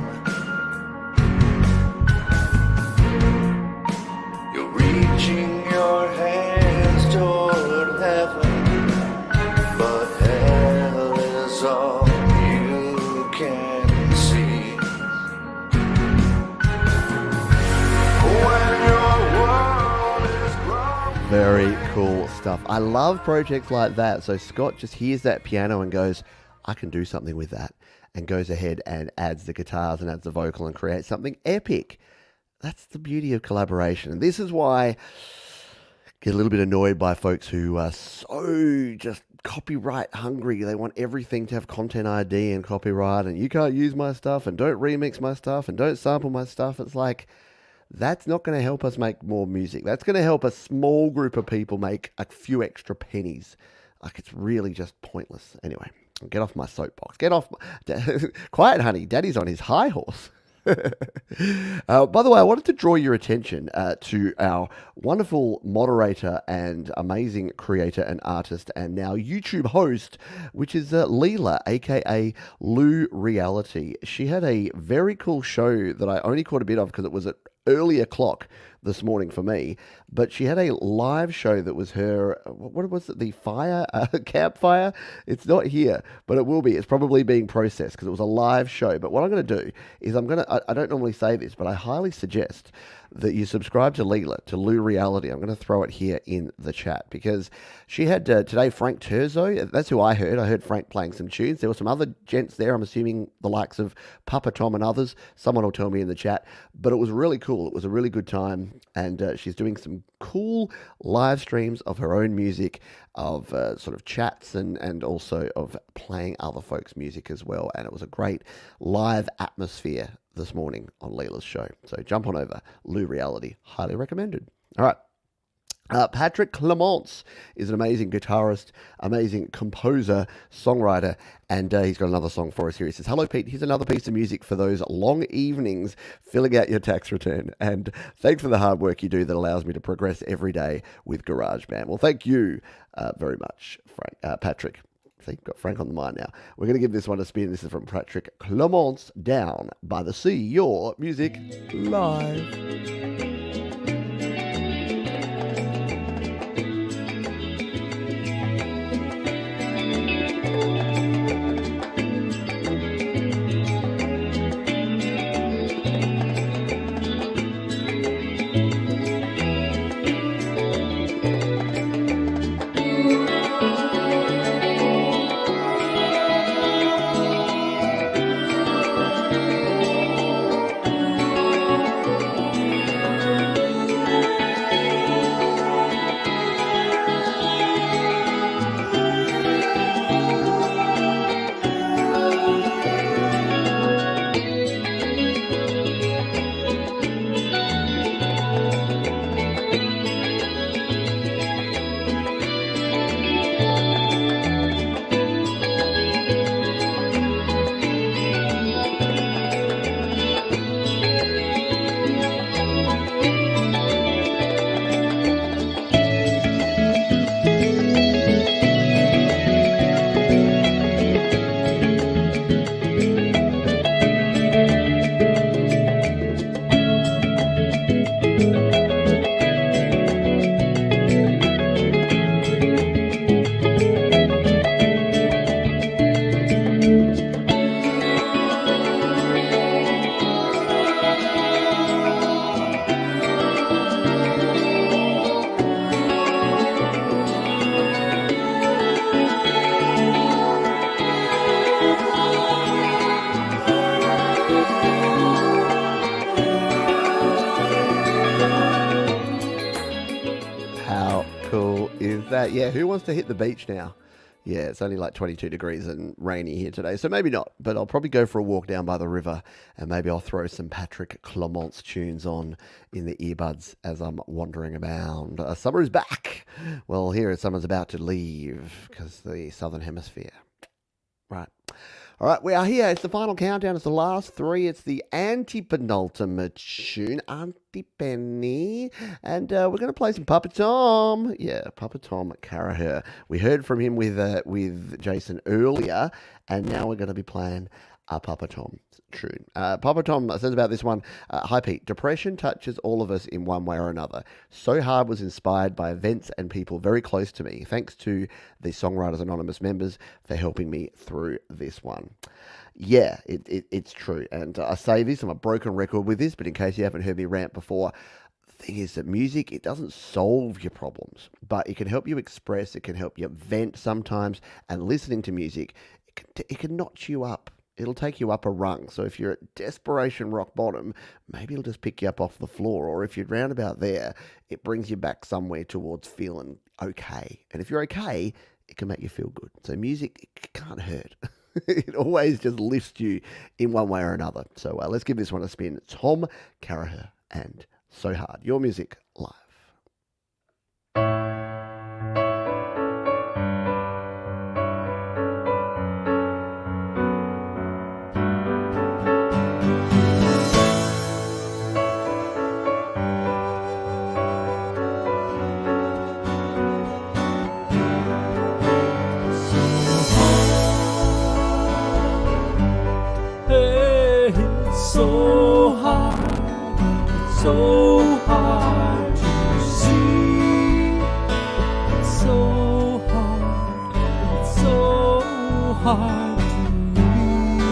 You're reaching your hands toward heaven, but hell is all you can see. When your world is crumbling. Very cool stuff. I love projects like that. So Scott just hears that piano and goes, I can do something with that, and goes ahead and adds the guitars and adds the vocal and creates something epic. That's the beauty of collaboration. And this is why I get a little bit annoyed by folks who are so just copyright hungry. They want everything to have content ID and copyright, and you can't use my stuff, and don't remix my stuff, and don't sample my stuff. It's like, that's not going to help us make more music. That's going to help a small group of people make a few extra pennies. Like, it's really just pointless. Anyway, get off my soapbox. Get off. Quiet, honey. Daddy's on his high horse. By the way, I wanted to draw your attention to our wonderful moderator and amazing creator and artist and now YouTube host, which is Leela, aka Lou Reality. She had a very cool show that I only caught a bit of because it was at early o'clock this morning for me, but she had a live show that was her, what was it, the fire, campfire? It's not here, but it will be. It's probably being processed because it was a live show. But what I'm going to do is I don't normally say this, but I highly suggest that you subscribe to Leela, to Lou Reality. I'm going to throw it here in the chat because she had today Frank Turzo. That's who I heard. I heard Frank playing some tunes. There were some other gents there. I'm assuming the likes of Papa Tom and others. Someone will tell me in the chat. But it was really cool. It was a really good time. And she's doing some cool live streams of her own music, of sort of chats and also of playing other folks' music as well. And it was a great live atmosphere this morning on Leela's show. So jump on over. Lou Reality. Highly recommended. All right. Patrick Clemont is an amazing guitarist, amazing composer, songwriter, and he's got another song for us here. He says, hello, Pete. Here's another piece of music for those long evenings filling out your tax return. And thanks for the hard work you do that allows me to progress every day with GarageBand. Well, thank you very much, Frank, Patrick. See, got Frank on the mind now. We're going to give this one a spin. This is from Patrick Clemont's Down by the Sea, your music live. that. Yeah, who wants to hit the beach now? Yeah, it's only like 22 degrees and rainy here today, so maybe not. But I'll probably go for a walk down by the river, and maybe I'll throw some Patrick Clemont's tunes on in the earbuds as I'm wandering around. Summer is back. Well, here summer's about to leave because the southern hemisphere. Right. All right, we are here. It's the final countdown. It's the last three. It's the anti-penultimate tune, Auntie Penny. And we're going to play some Papa Tom. Yeah, Papa Tom Guerera. We heard from him with Jason earlier, and now we're going to be playing Papa Tom's tune. Papa Tom says about this one, hi Pete, depression touches all of us in one way or another. So Hard was inspired by events and people very close to me. Thanks to the Songwriters Anonymous members for helping me through this one. Yeah, it's true. And I say this, I'm a broken record with this, but in case you haven't heard me rant before, the thing is that music, it doesn't solve your problems, but it can help you express, it can help you vent sometimes, and listening to music, it can notch you up. It'll take you up a rung. So if you're at desperation rock bottom, maybe it'll just pick you up off the floor. Or if you're round about there, it brings you back somewhere towards feeling okay. And if you're okay, it can make you feel good. So music, it can't hurt. It always just lifts you in one way or another. So let's give this one a spin. Tom Guerera and So Hard. Your music live. So hard to see. It's so hard. It's so hard to read.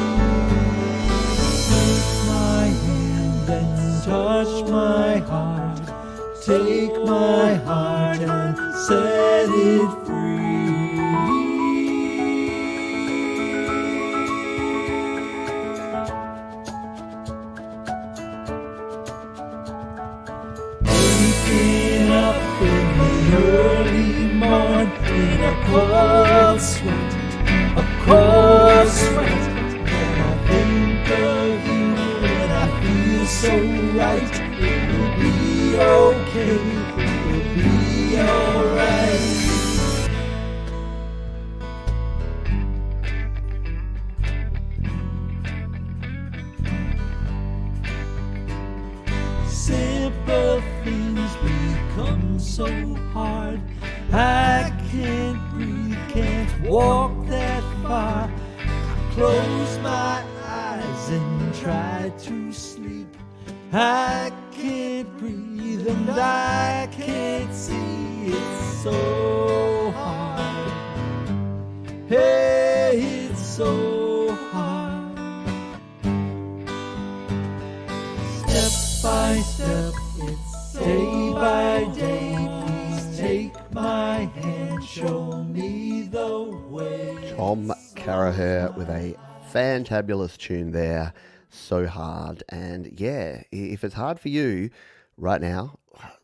Take my hand and touch my heart. Take my heart and set it free. Early morn in a cold sweat, when I think of you, when I feel so right, it will be okay, it will be alright. Simple things become so hard. I can't breathe, can't walk that far. I close my eyes and try to sleep. I can't breathe and I can't see. It's so hard. Hey, it's so hard. Step by step, it's day by day. Please take my hand, show me the way. Tom Guerera with a fantabulous tune there, So Hard. And yeah, if it's hard for you right now,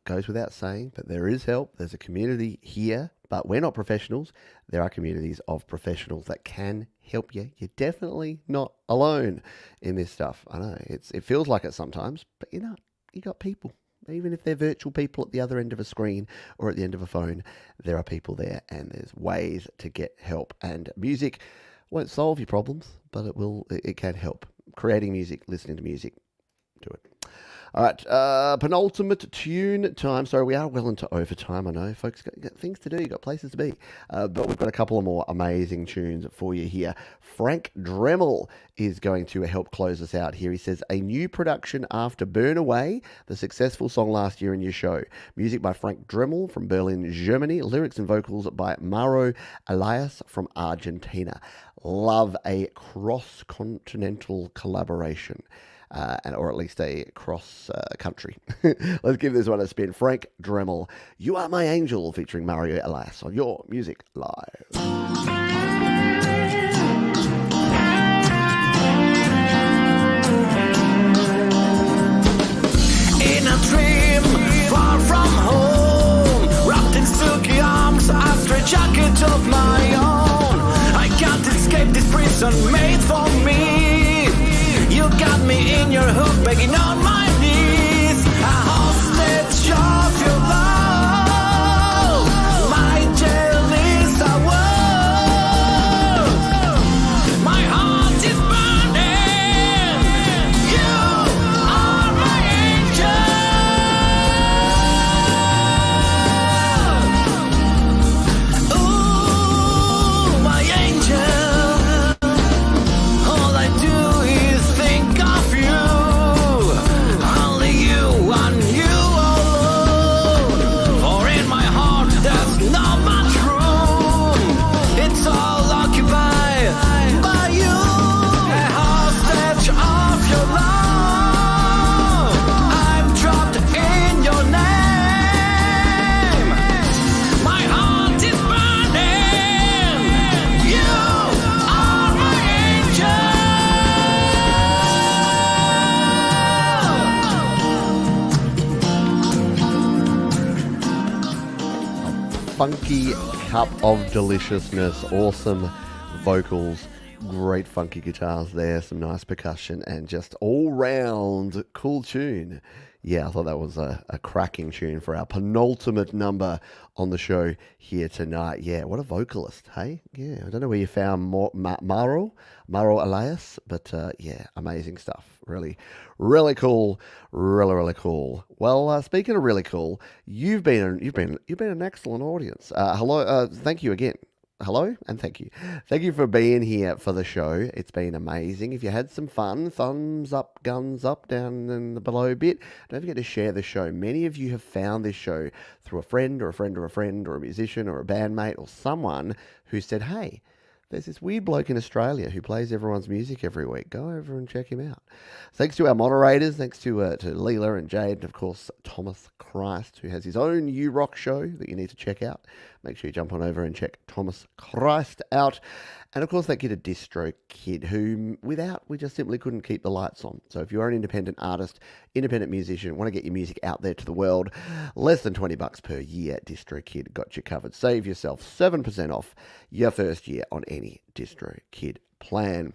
goes without saying, but there is help. There's a community here, but we're not professionals. There are communities of professionals that can help you. You're definitely not alone in this stuff. I know it feels like it sometimes, but you're not. You got people. Even if they're virtual people at the other end of a screen or at the end of a phone, there are people there and there's ways to get help. And music won't solve your problems, but it can help. Creating music, listening to music, do it. All right, penultimate tune time. Sorry, we are well into overtime. I know, folks, got things to do, you got places to be. But we've got a couple of more amazing tunes for you here. Frank Dremel is going to help close us out here. He says, a new production after Burn Away, the successful song last year in your show. Music by Frank Dremel from Berlin, Germany. Lyrics and vocals by Mauro Elias from Argentina. Love a cross-continental collaboration. Or at least a cross-country. Let's give this one a spin. Frank Dremel, You Are My Angel, featuring Mario Elias on Your Music Live. In a dream, far from home, wrapped in silky arms, I wasn't made for me. You got me in your hook, begging on my knees. A hostage of your love. My jail is a world. My heart is burning. You are my angel. Ooh, my angel. All I do is think of you. Only you and you alone. For in my heart there's not much room. It's all occupied by you. A hostage of your love. I'm trapped in your name. My heart is burning. You are my angel. Funky cup of deliciousness, awesome vocals, great funky guitars there, some nice percussion, and just all round cool tune. Yeah, I thought that was a cracking tune for our penultimate number on the show here tonight. Yeah, what a vocalist, hey? Yeah, I don't know where you found Maro Elias, but yeah, amazing stuff. Really, really cool. Really cool. Well, speaking of really cool, you've been an excellent audience. Hello, thank you again. Hello and thank you. Thank you for being here for the show. It's been amazing. If you had some fun, thumbs up, guns up, down and below a bit. Don't forget to share the show. Many of you have found this show through a friend or a friend or a friend or a musician or a bandmate or someone who said, hey, there's this weird bloke in Australia who plays everyone's music every week. Go over and check him out. Thanks to our moderators. Thanks to Leela and Jade. And, of course, Thomas Christ, who has his own U-Rock show that you need to check out. Make sure you jump on over and check Thomas Christ out. And, of course, thank you to DistroKid, whom without we just simply couldn't keep the lights on. So if you're an independent artist, independent musician, want to get your music out there to the world, less than $20 per year, DistroKid got you covered. Save yourself 7% off your first year on any DistroKid plan.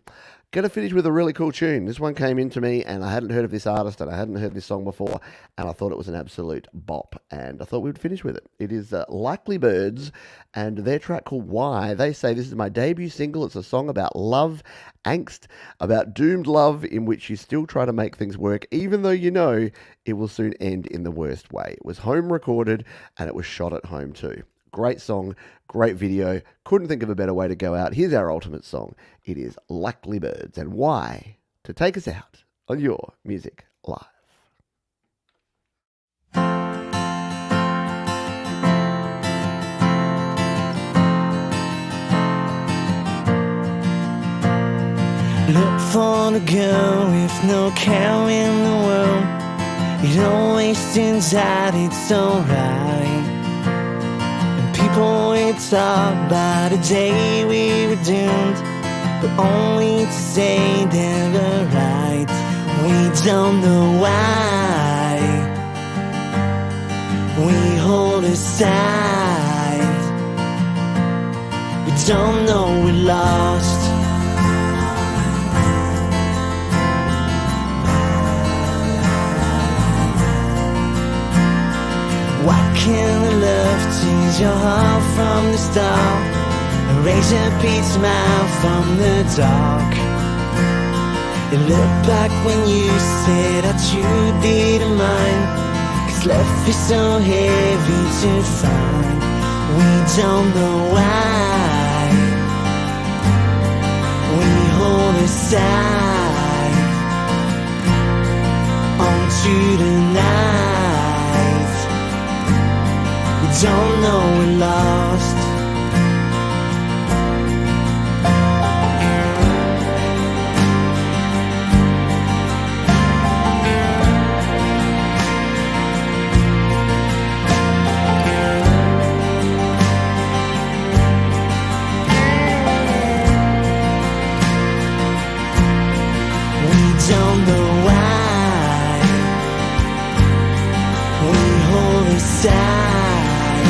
Going to finish with a really cool tune. This one came into me and I hadn't heard of this artist and I hadn't heard this song before and I thought it was an absolute bop and I thought we'd finish with it. It is Likely Birds and their track called Why. They say this is my debut single. It's a song about love, angst, about doomed love in which you still try to make things work even though you know it will soon end in the worst way. It was home recorded and it was shot at home too. Great song, great video. Couldn't think of a better way to go out. Here's our ultimate song. It is Likely Birds and Why to take us out on your Music Live. Look for the girl with no care in the world. It always turns out it's alright. People would talk about the day we were doomed, but only to say they were right. We don't know why. We hold aside. We don't know we're lost. Why can't the love change your heart from the start? Erase a peach smile from the dark. It looked back when you said that you didn't mind, 'cause love is so heavy to find. We don't know why. We hold aside onto the night. Don't know we're lost. We don't know why. We hold aside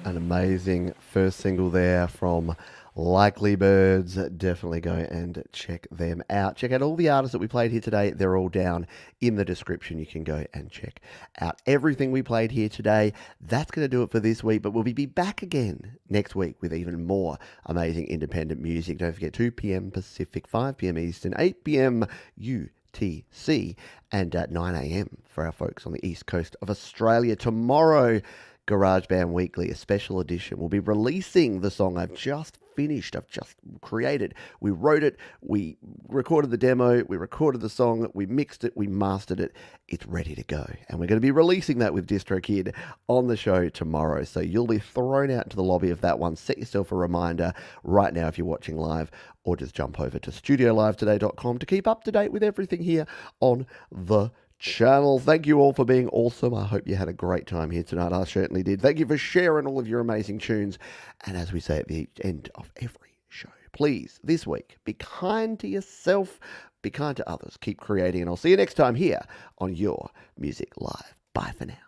An amazing first single there from Likely Birds. Definitely go and check them out. Check out all the artists that we played here today. They're all down in the description. You can go and check out everything we played here today. That's going to do it for this week, but we'll be back again next week with even more amazing independent music. Don't forget, 2 p.m. Pacific, 5 p.m. Eastern, 8 p.m. UTC, and 9 a.m. for our folks on the east coast of Australia. Tomorrow, GarageBand Weekly, a special edition. We'll be releasing the song I've just finished, I've just created. We wrote it, we recorded the demo, we recorded the song, we mixed it, we mastered it. It's ready to go. And we're going to be releasing that with DistroKid on the show tomorrow. So you'll be thrown out into the lobby of that one. Set yourself a reminder right now if you're watching live, or just jump over to studiolivetoday.com to keep up to date with everything here on the channel. Thank you all for being awesome. I hope you had a great time here tonight. I certainly did. Thank you for sharing all of your amazing tunes. And as we say at the end of every show, please, this week, be kind to yourself, be kind to others, keep creating, and I'll see you next time here on Your Music Live. Bye for now.